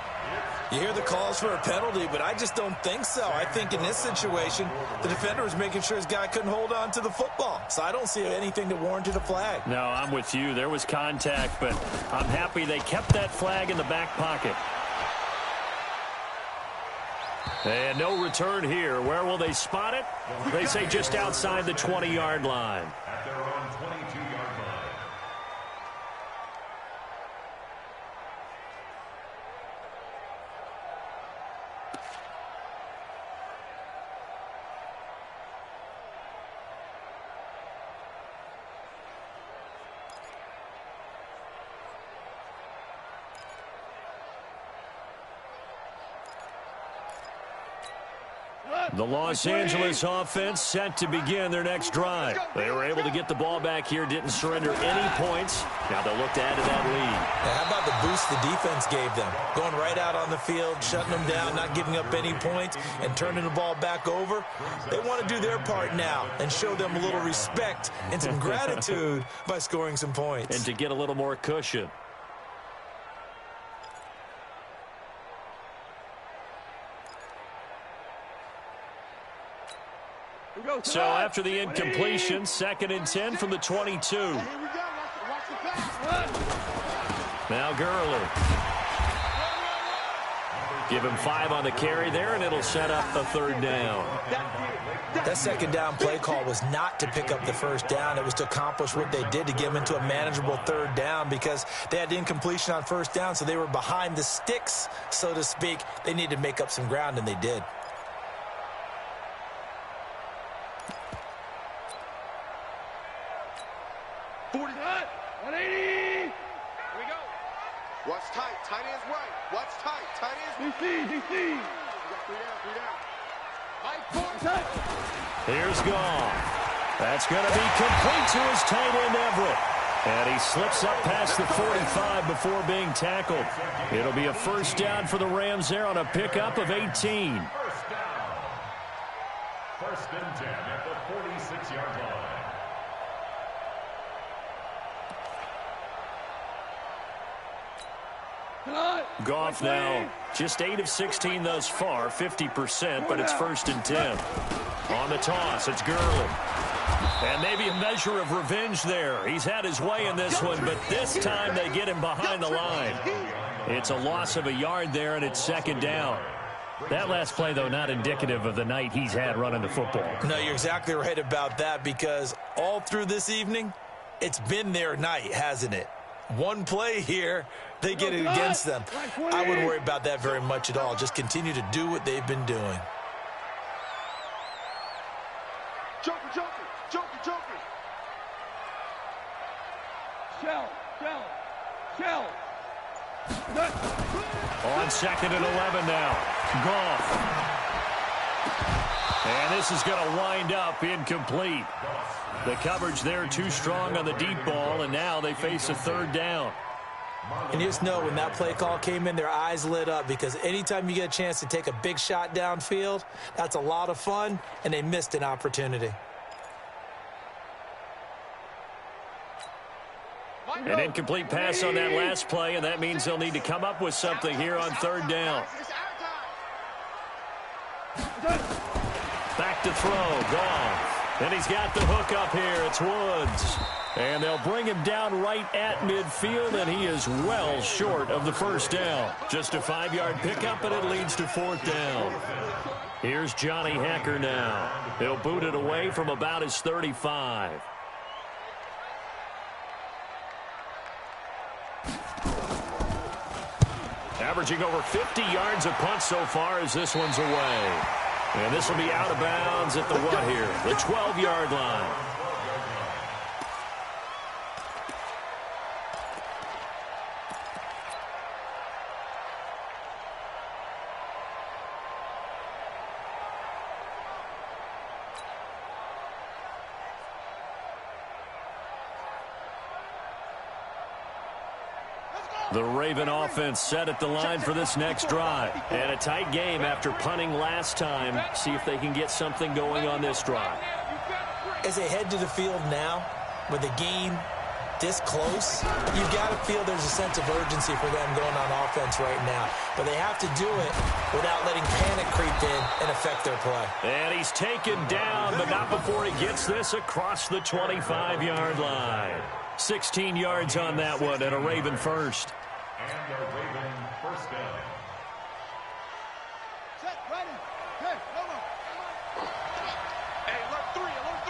You hear the calls for a penalty, but I just don't think so. I think in this situation, the defender was making sure his guy couldn't hold on to the football. So I don't see anything that warranted a flag. No, I'm with you. There was contact, but I'm happy they kept that flag in the back pocket. And no return here. Where will they spot it? They say just outside the 20-yard line. At their own 22-yard line. The Los Angeles offense set to begin their next drive. They were able to get the ball back here, didn't surrender any points. Now they'll look to add to that lead. Now, how about the boost the defense gave them? Going right out on the field, shutting them down, not giving up any points, and turning the ball back over. They want to do their part now and show them a little respect and some gratitude by scoring some points. And to get a little more cushion. So after the incompletion, 2nd and 10 from the 22. Now Gurley. Give him 5 on the carry there, and it'll set up a 3rd down. That 2nd down play call was not to pick up the 1st down. It was to accomplish what they did to get them into a manageable 3rd down because they had incompletion on 1st down, so they were behind the sticks, so to speak. They needed to make up some ground, and they did. Watch tight. Tight end's right. Watch tight. Tight end's DC. We got 3 down. Here's Goff. That's going to be complete to his tight end, Everett. And he slips up past the 45 before being tackled. It'll be a 1st down for the Rams there on a pickup of 18. 1st down. 1st and 10 at the 46-yard line. Goff now just 8 of 16 thus far, 50%, but it's 1st and 10. On the toss, it's Gurley. And maybe a measure of revenge there. He's had his way in this one, but this time they get him behind the line. It's a loss of a yard there, and it's 2nd down. That last play, though, not indicative of the night he's had running the football. No, you're exactly right about that because all through this evening, it's been their night, hasn't it? One play here, they get it against them. I wouldn't worry about that very much at all. Just continue to do what they've been doing. Joker, Joker, Joker, Joker. Shell, shell, shell. On 2nd and 11 now. Goff. And this is going to wind up incomplete. The coverage there too strong on the deep ball, and now they face a 3rd down. And you just know when that play call came in, their eyes lit up, because anytime you get a chance to take a big shot downfield, that's a lot of fun, and they missed an opportunity. An incomplete pass on that last play, and that means they'll need to come up with something here on 3rd down. Back to throw, Goff. And he's got the hook up here. It's Woods. And they'll bring him down right at midfield, and he is well short of the 1st down. Just a 5-yard pickup, and it leads to 4th down. Here's Johnny Hekker now. He'll boot it away from about his 35. Averaging over 50 yards a punt so far as this one's away. And this will be out of bounds at the what here? The 12-yard line. The Raven offense set at the line for this next drive. And a tight game after punting last time. See if they can get something going on this drive. As they head to the field now, with the game this close, you've got to feel there's a sense of urgency for them going on offense right now. But they have to do it without letting panic creep in and affect their play. And he's taken down, but not before he gets this across the 25-yard line. 16 yards on that one, and a Raven first. And a Raven 1st down. Set, ready. Hey, hold on. Hey, alert 3, alert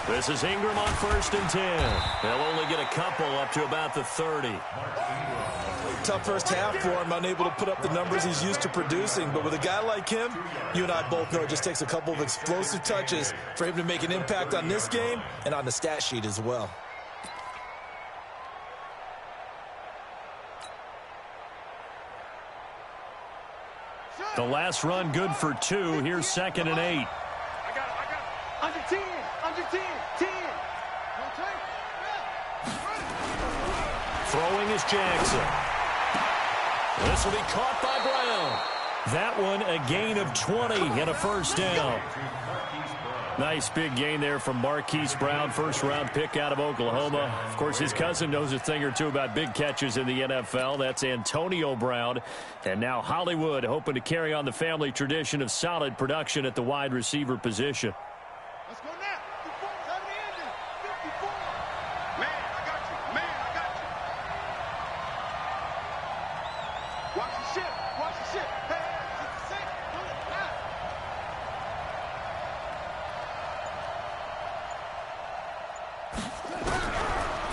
3. This is Ingram on 1st and 10. They'll only get a couple up to about the 30. Tough first half for him, unable to put up the numbers he's used to producing. But with a guy like him, you and I both know it just takes a couple of explosive touches for him to make an impact on this game and on the stat sheet as well. The last run good for 2. Here's 2nd and 8. I got it. Under 10, under 10, 10. Throwing is Jackson. This will be caught by Brown. That one a gain of 20 and a 1st down. Nice big gain there from Marquise Brown, 1st-round pick out of Oklahoma. Of course, his cousin knows a thing or two about big catches in the NFL. That's Antonio Brown. And now Hollywood hoping to carry on the family tradition of solid production at the wide receiver position. Let's go now. 54, 54. Man, I got you. Man, I got you. Watch the ship. Watch the ship. Hey, 66. Do it now.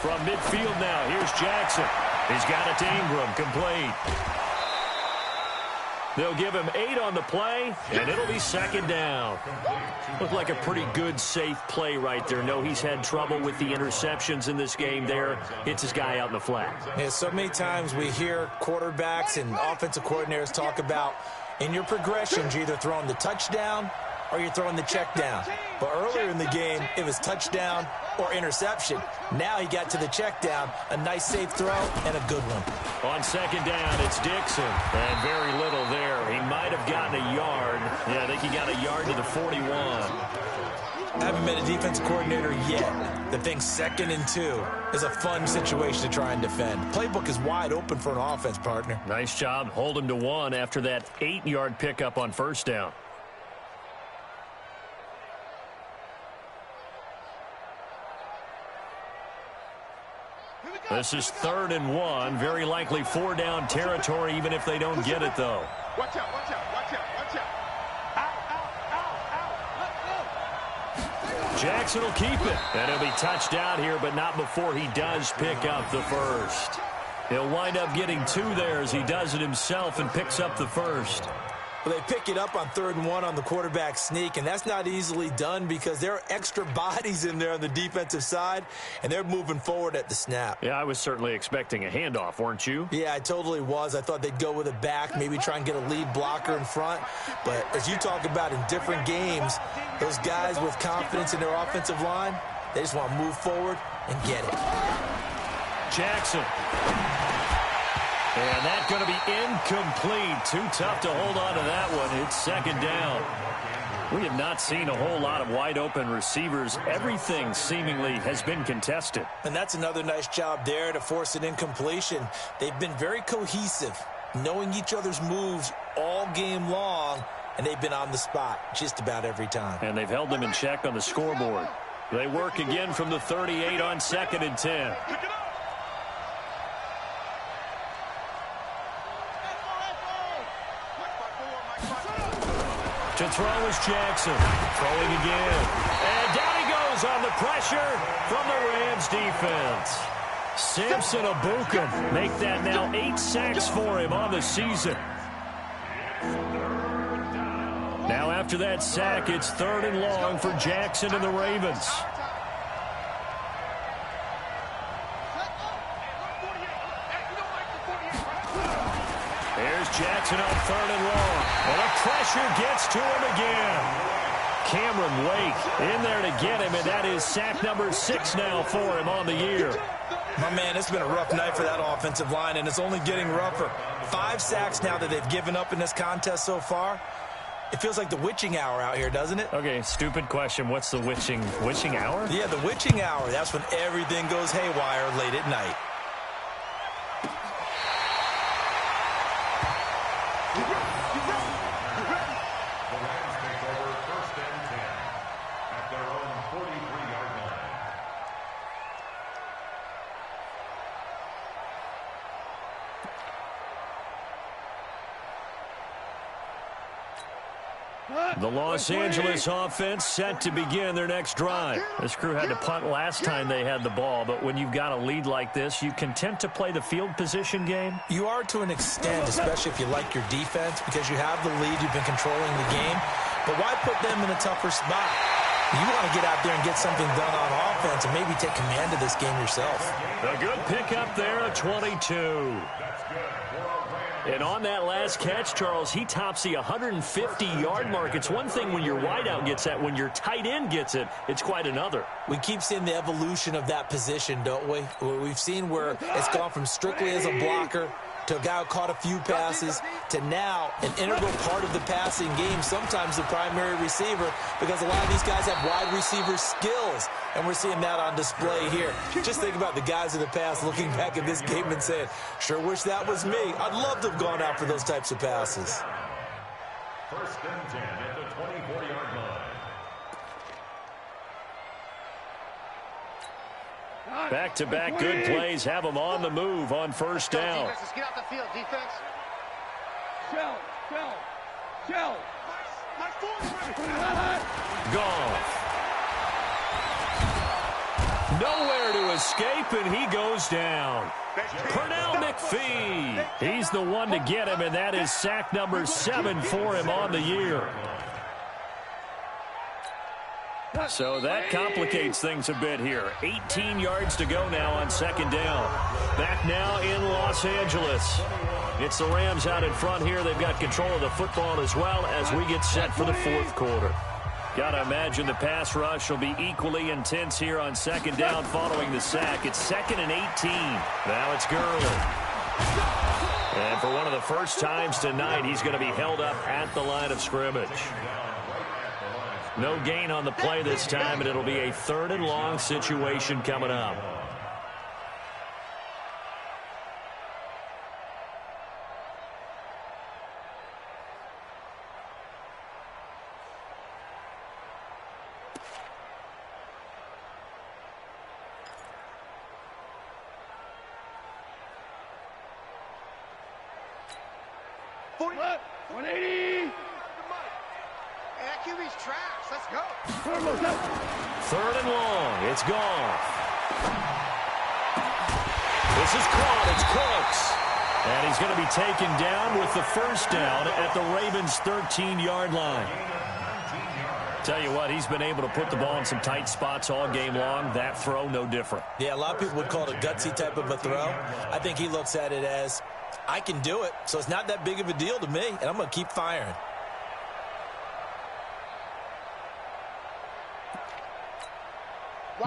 From midfield now, here's Jackson. He's got it to Ingram, complete. They'll give him 8 on the play, and it'll be 2nd down. Looked like a pretty good, safe play right there. No, he's had trouble with the interceptions in this game there. Hits his guy out in the flat. Yeah, so many times we hear quarterbacks and offensive coordinators talk about in your progressions, you're either throwing the touchdown or you're throwing the check down. But earlier in the game, it was touchdown or interception. Now he got to the check down, a nice safe throw, and a good one. On 2nd down, it's Dixon. And very little there. He might have gotten a yard. Yeah, I think he got a yard to the 41. I haven't met a defense coordinator yet that thinks 2nd and 2 is a fun situation to try and defend. Playbook is wide open for an offense, partner. Nice job. Hold him to 1 after that 8-yard pickup on 1st down. This is 3rd and 1. Very likely 4-down territory, even if they don't get it, though. Watch out, watch out, watch out, watch out. Out, out, out, out. Let's go. Jackson will keep it. And he'll be touched out here, but not before he does pick up the first. He'll wind up getting 2 there as he does it himself and picks up the first. Well, they pick it up on 3rd and 1 on the quarterback sneak, and that's not easily done because there are extra bodies in there on the defensive side, and they're moving forward at the snap. Yeah, I was certainly expecting a handoff, weren't you? Yeah, I totally was. I thought they'd go with a back, maybe try and get a lead blocker in front. But as you talk about in different games, those guys with confidence in their offensive line, they just want to move forward and get it. Jackson. And that's going to be incomplete. Too tough to hold on to that one. It's 2nd down. We have not seen a whole lot of wide-open receivers. Everything seemingly has been contested. And that's another nice job there to force an incompletion. They've been very cohesive, knowing each other's moves all game long, and they've been on the spot just about every time. And they've held them in check on the scoreboard. They work again from the 38 on 2nd and 10. To throw is Jackson. Throwing again. And down he goes on the pressure from the Rams defense. Samson Ebukam make that now 8 sacks for him on the season. Now after that sack, it's 3rd and long for Jackson and the Ravens. Here's Jackson on 3rd and long. And the pressure gets to him again. Cameron Wake in there to get him, and that is sack number 6 now for him on the year. My man, it's been a rough night for that offensive line, and it's only getting rougher. 5 sacks now that they've given up in this contest so far. It feels like the witching hour out here, doesn't it? Okay, stupid question. What's the witching hour? Yeah, the witching hour. That's when everything goes haywire late at night. The Los Angeles offense set to begin their next drive. This crew had to punt last time they had the ball, but when you've got a lead like this, you content to play the field position game? You are to an extent, especially if you like your defense, because you have the lead, you've been controlling the game. But why put them in a tougher spot? You want to get out there and get something done on offense and maybe take command of this game yourself. A good pickup there at 22. And on that last catch, Charles, he tops the 150-yard mark. It's one thing when your wideout gets that. When your tight end gets it, it's quite another. We keep seeing the evolution of that position, don't we? We've seen where it's gone from strictly as a blocker to a guy who caught a few passes to now an integral part of the passing game, sometimes the primary receiver, because a lot of these guys have wide receiver skills, and we're seeing that on display here. Just think about the guys in the past looking back at this game and saying, sure wish that was me. I'd love to have gone out for those types of passes. 1st and 10 at the 24-yard line. Back-to-back good plays have them on the move on 1st down. Let's get out the field, defense. Shell. Goff. Nowhere to escape, and he goes down. Pernell McPhee. He's the one to get him, and that is sack number 7 for him on the year. So that complicates things a bit here. 18 yards to go now on 2nd down. Back now in Los Angeles. It's the Rams out in front here. They've got control of the football as well as we get set for the 4th quarter. Got to imagine the pass rush will be equally intense here on 2nd down following the sack. It's 2nd and 18. Now it's Gurley. And for one of the first times tonight, he's going to be held up at the line of scrimmage. No gain on the play this time, and it'll be a 3rd and long situation coming up. Hey, that QB's trash. Let's go. Third and long. It's gone. This is caught. It's Cooks. And he's going to be taken down with the first down at the Ravens' 13-yard line. Tell you what, he's been able to put the ball in some tight spots all game long. That throw, no different. Yeah, a lot of people would call it a gutsy type of a throw. I think he looks at it as, I can do it, so it's not that big of a deal to me, and I'm going to keep firing.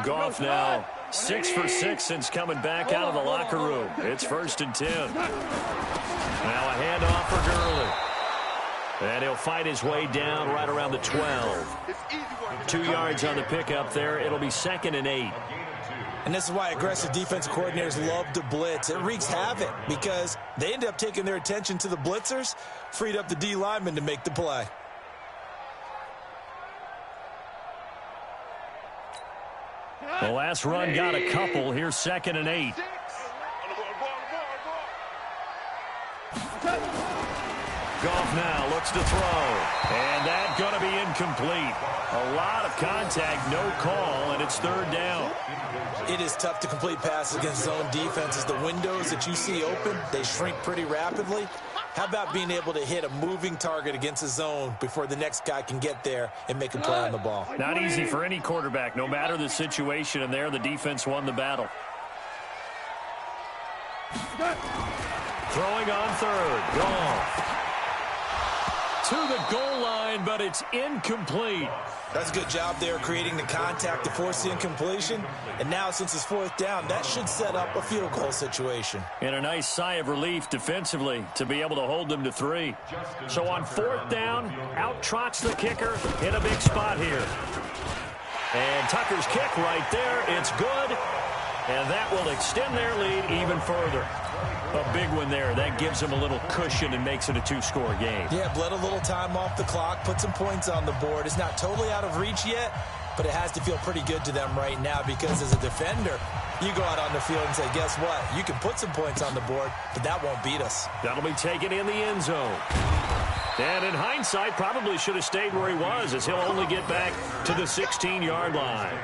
Goff now 6 for 6 since coming back out of the locker room. It's 1st and 10. Now a handoff for Gurley. And he'll fight his way down right around the 12. 2 yards on the pickup there. It'll be 2nd and 8. And this is why aggressive defensive coordinators love to blitz. It wreaks havoc because they end up taking their attention to the blitzers, freed up the D lineman to make the play. The last run got a couple. Here's 2nd and 8. Goff now looks to throw. And that's going to be incomplete. A lot of contact, no call, and it's 3rd down. It is tough to complete passes against zone defenses. The windows that you see open, they shrink pretty rapidly. How about being able to hit a moving target against a zone before the next guy can get there and make a play on the ball? Not easy for any quarterback, no matter the situation, and there the defense won the battle. Throwing on 3rd. Goff. To the goal line, but it's incomplete. That's a good job there creating the contact to force the incompletion. And now since it's 4th down, that should set up a field goal situation. And a nice sigh of relief defensively to be able to hold them to 3. So on 4th down, out trots the kicker in a big spot here. And Tucker's kick right there. It's good. And that will extend their lead even further. A big one there. That gives them a little cushion and makes it a 2-score game. Yeah, bled a little time off the clock, put some points on the board. It's not totally out of reach yet, but it has to feel pretty good to them right now because as a defender, you go out on the field and say, guess what? You can put some points on the board, but that won't beat us. That'll be taken in the end zone. And in hindsight, probably should have stayed where he was as he'll only get back to the 16-yard line.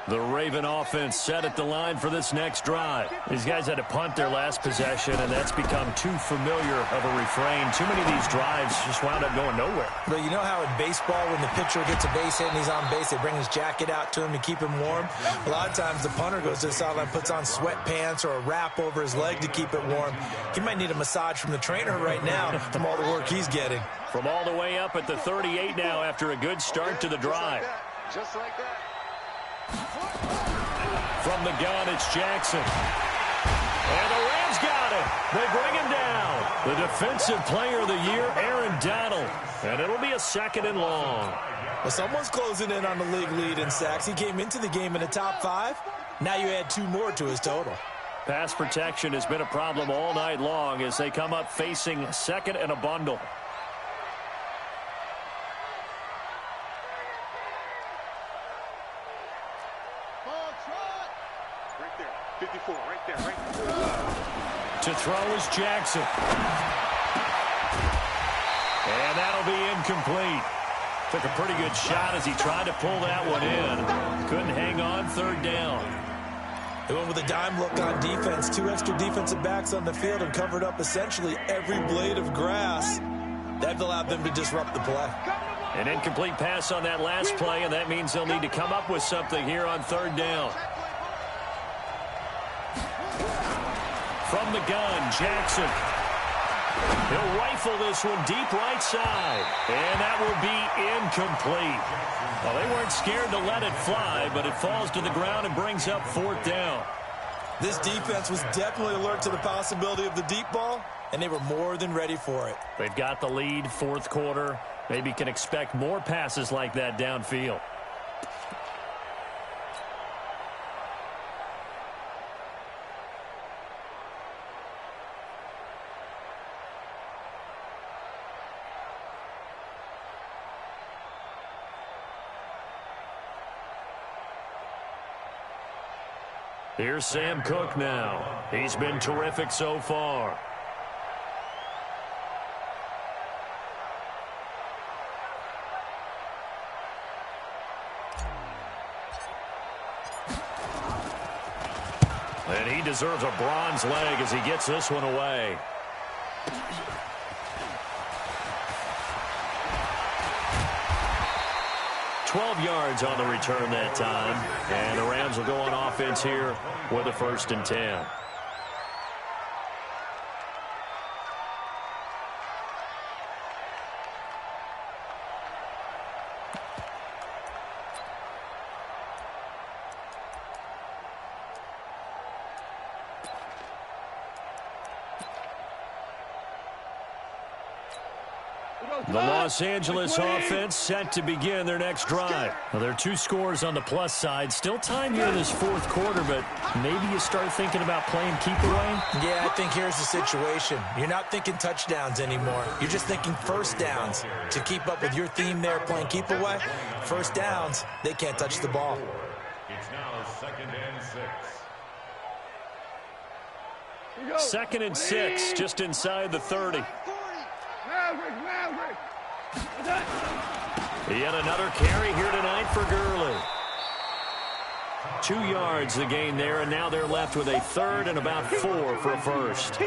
The Raven offense set at the line for this next drive. These guys had to punt their last possession, and that's become too familiar of a refrain. Too many of these drives just wound up going nowhere. But you know how in baseball, when the pitcher gets a base hit and he's on base, they bring his jacket out to him to keep him warm? A lot of times the punter goes to the sideline, puts on sweatpants or a wrap over his leg to keep it warm. He might need a massage from the trainer right now from all the work he's getting. From all the way up at the 38 now after a good start to the drive. Just like that. From the gun, it's Jackson. And the Rams got him. They bring him down. The defensive player of the year, Aaron Donald. And it'll be a 2nd and long. Well, someone's closing in on the league lead in sacks. He came into the game in the top 5. Now you add 2 more to his total. Pass protection has been a problem all night long as they come up facing 2nd and a bundle. Right there. 54, right there, right there. To throw is Jackson. And that'll be incomplete. Took a pretty good shot as he tried to pull that one in. Couldn't hang on 3rd down. They went with a dime look on defense. 2 extra defensive backs on the field and covered up essentially every blade of grass. That allowed them to disrupt the play. An incomplete pass on that last play, and that means they'll need to come up with something here on 3rd down. From the gun, Jackson. He'll rifle this one deep right side. And that will be incomplete. Well, they weren't scared to let it fly, but it falls to the ground and brings up 4th down. This defense was definitely alert to the possibility of the deep ball, and they were more than ready for it. They've got the lead, 4th quarter. Maybe can expect more passes like that downfield. Here's Sam Cook now. He's been terrific so far. And he deserves a bronze leg as he gets this one away. $12 yards on the return that time. And the Rams will go on offense here with a 1st and 10. The Los Angeles offense set to begin their next drive. Well, there are 2 scores on the plus side. Still time here in this 4th quarter, but maybe you start thinking about playing keep away? Yeah, I think here's the situation. You're not thinking touchdowns anymore. You're just thinking first downs. To keep up with your theme there, playing keep away, first downs, they can't touch the ball. It's now 2nd and 6. 2nd and 6, just inside the 30. Maverick. Yet another carry here tonight for Gurley. 2 yards the gain there, and now they're left with a 3rd and about 4 for a 1st.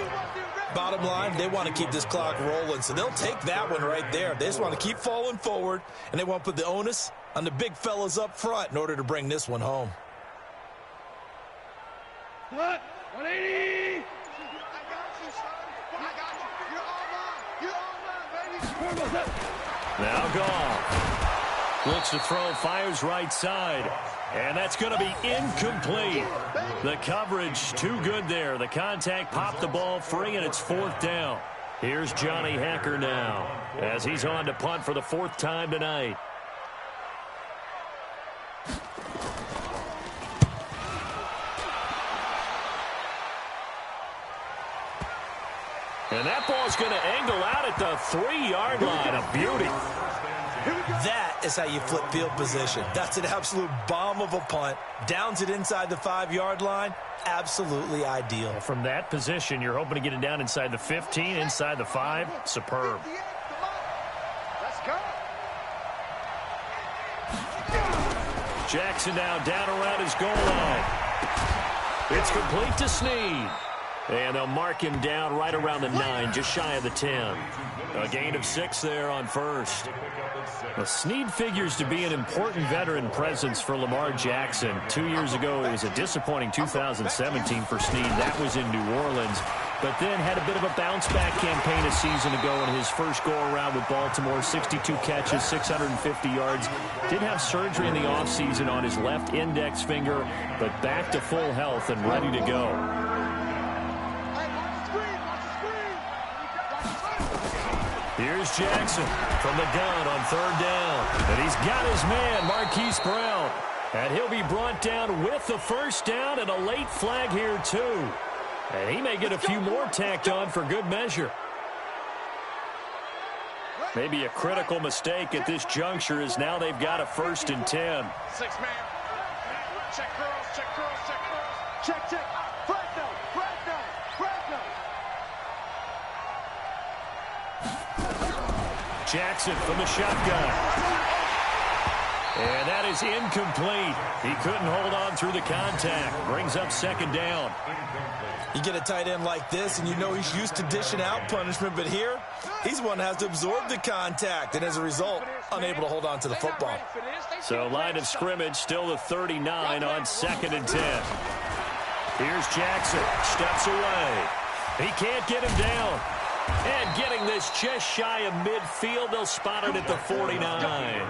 Bottom line, they want to keep this clock rolling, so they'll take that one right there. They just want to keep falling forward, and they want to put the onus on the big fellas up front in order to bring this one home. What? 180. Now Goff looks to throw, fires right side, and that's going to be incomplete. The coverage too good there. The contact popped the ball free, and it's 4th down. Here's Johnny Hekker now as he's on to punt for the 4th time tonight. And that ball's going to angle out at the 3-yard line. A beauty. That is how you flip field position. That's an absolute bomb of a punt. Downs it inside the 5-yard line. Absolutely ideal. From that position, you're hoping to get it down inside the 15, inside the 5. Superb. Let's go. Jackson now down around his goal line. It's complete to Snead. And they'll mark him down right around the 9, just shy of the 10. A gain of 6 there on 1st. Well, Snead figures to be an important veteran presence for Lamar Jackson. 2 years ago, it was a disappointing 2017 for Snead. That was in New Orleans. But then had a bit of a bounce-back campaign a season ago in his first go-around with Baltimore. 62 catches, 650 yards. Did have surgery in the offseason on his left index finger, but back to full health and ready to go. Here's Jackson from the gun on 3rd down. And he's got his man, Marquise Brown. And he'll be brought down with the 1st down and a late flag here, too. And he may get a few more tacked on for good measure. Maybe a critical mistake at this juncture is now they've got a 1st and 10. 6 man. Check girls, check girls, check girls. Check, check. Fresno, Fresno, Fresno. Jackson from the shotgun. And that is incomplete. He couldn't hold on through the contact. Brings up 2nd down. You get a tight end like this, and you know he's used to dishing out punishment, but here, he's one that has to absorb the contact, and as a result, unable to hold on to the football. So line of scrimmage still the 39 on 2nd and 10. Here's Jackson. Steps away. He can't get him down. And getting this just shy of midfield, they'll spot it at the 49.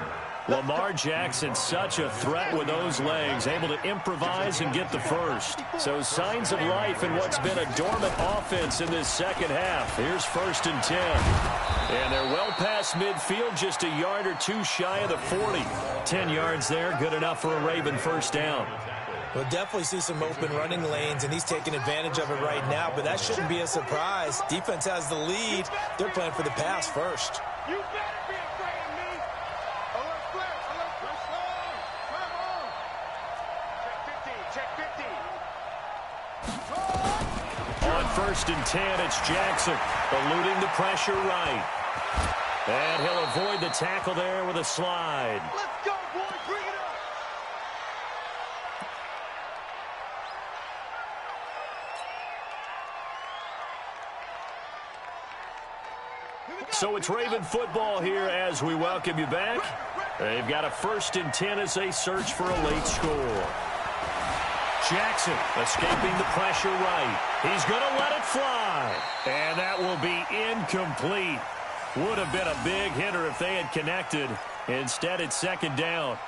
Lamar Jackson, such a threat with those legs, able to improvise and get the 1st. So signs of life in what's been a dormant offense in this 2nd half. Here's 1st and 10. And they're well past midfield, just a yard or 2 shy of the 40. 10 yards there, good enough for a Raven 1st down. We'll definitely see some open running lanes, and he's taking advantage of it right now, but that shouldn't be a surprise. Defense has the lead. They're playing for the pass first. You better be afraid of me. Alert flare, alert flare. Come on. Check 50, check 50. On 1st and 10, it's Jackson eluding the pressure right. And he'll avoid the tackle there with a slide. Let's go, boys. Bring it up. So it's Raven football here as we welcome you back. They've got a 1st and 10 as they search for a late score. Jackson escaping the pressure right. He's going to let it fly. And that will be incomplete. Would have been a big hitter if they had connected. Instead, it's 2nd down.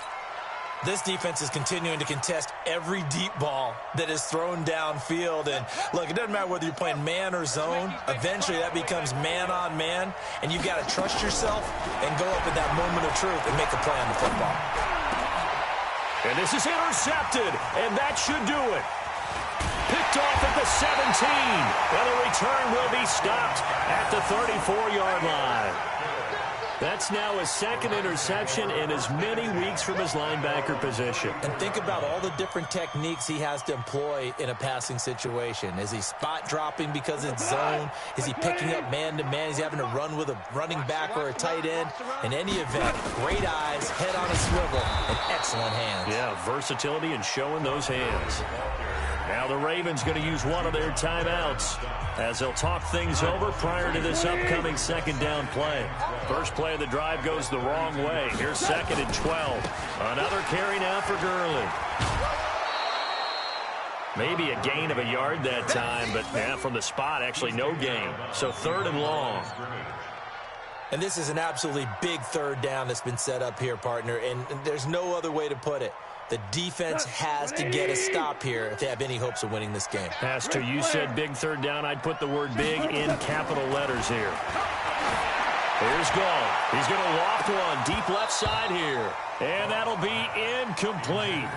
This defense is continuing to contest every deep ball that is thrown downfield. And, look, it doesn't matter whether you're playing man or zone. Eventually, that becomes man-on-man. And you've got to trust yourself and go up at that moment of truth and make a play on the football. And this is intercepted, and that should do it. Picked off at the 17, and the return will be stopped at the 34-yard line. That's now his 2nd interception in as many weeks from his linebacker position. And think about all the different techniques he has to employ in a passing situation. Is he spot dropping because it's zone? Is he picking up man-to-man? Is he having to run with a running back or a tight end? In any event, great eyes, head on a swivel, and excellent hands. Yeah, versatility and showing those hands. Now the Ravens going to use one of their timeouts as they'll talk things over prior to this upcoming 2nd down play. First play of the drive goes the wrong way. Here's 2nd and 12. Another carry now for Gurley. Maybe a gain of a yard that time, but from the spot, actually no gain. So 3rd and long. And this is an absolutely big 3rd down that's been set up here, partner, and there's no other way to put it. The defense has to get a stop here if they have any hopes of winning this game. Has to. You said big 3rd down. I'd put the word big in capital letters here. Here's Gall. He's going to loft one deep left side here. And that'll be incomplete.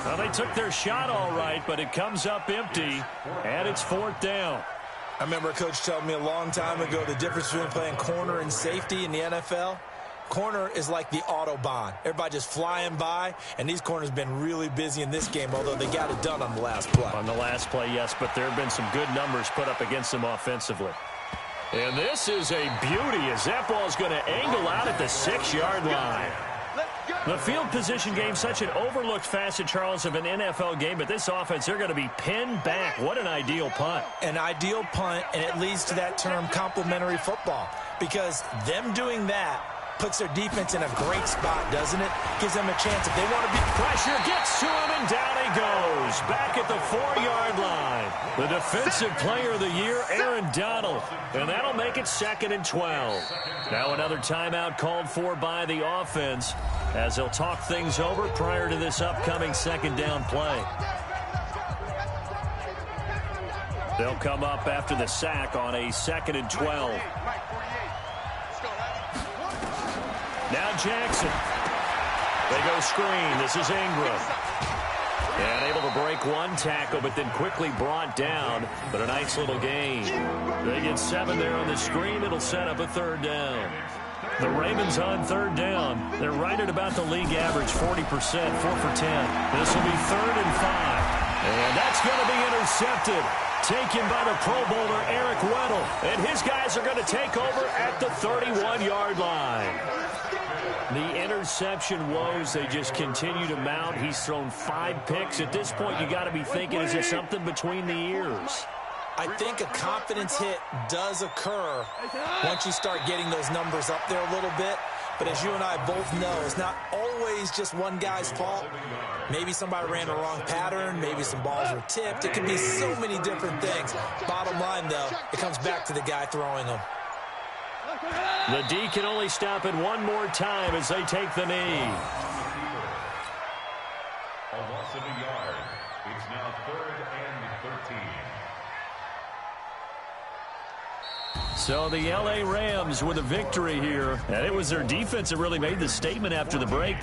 Well, they took their shot all right, but it comes up empty, and it's 4th down. I remember a coach telling me a long time ago the difference between playing corner and safety in the NFL. Corner is like the Autobahn. Everybody just flying by, and these corners have been really busy in this game, although they got it done on the last play. On the last play, yes, but there have been some good numbers put up against them offensively. And this is a beauty as that ball is going to angle out at the 6-yard line. The field position game, such an overlooked facet, Charles, of an NFL game, but this offense, they're going to be pinned back. What an ideal punt. An ideal punt, and it leads to that term complementary football, because them doing that puts their defense in a great spot, doesn't it? Gives them a chance if they want to be. Pressure gets to him, and down he goes. Back at the 4-yard line. The defensive player of the year, Aaron Donald. And that'll make it 2nd and 12. Now another timeout called for by the offense as they'll talk things over prior to this upcoming 2nd down play. They'll come up after the sack on a 2nd and 12. Now Jackson. They go screen. This is Ingram. And able to break one tackle, but then quickly brought down. But a nice little gain. They get 7 there on the screen. It'll set up a 3rd down. The Ravens on 3rd down. They're right at about the league average, 40%, 4 for 10. This will be 3rd and 5. And that's going to be intercepted. Taken by the Pro Bowler, Eric Weddle. And his guys are going to take over at the 31-yard line. The interception woes, they just continue to mount. He's thrown 5 picks. At this point, you got to be thinking, is it something between the ears? I think a confidence hit does occur once you start getting those numbers up there a little bit. But as you and I both know, it's not always just one guy's fault. Maybe somebody ran the wrong pattern. Maybe some balls were tipped. It can be so many different things. Bottom line, though, it comes back to the guy throwing them. The D can only stop it one more time as they take the knee. A loss of a yard. It's now 3rd and 13. So the L.A. Rams with a victory here. And it was their defense that really made the statement after the break.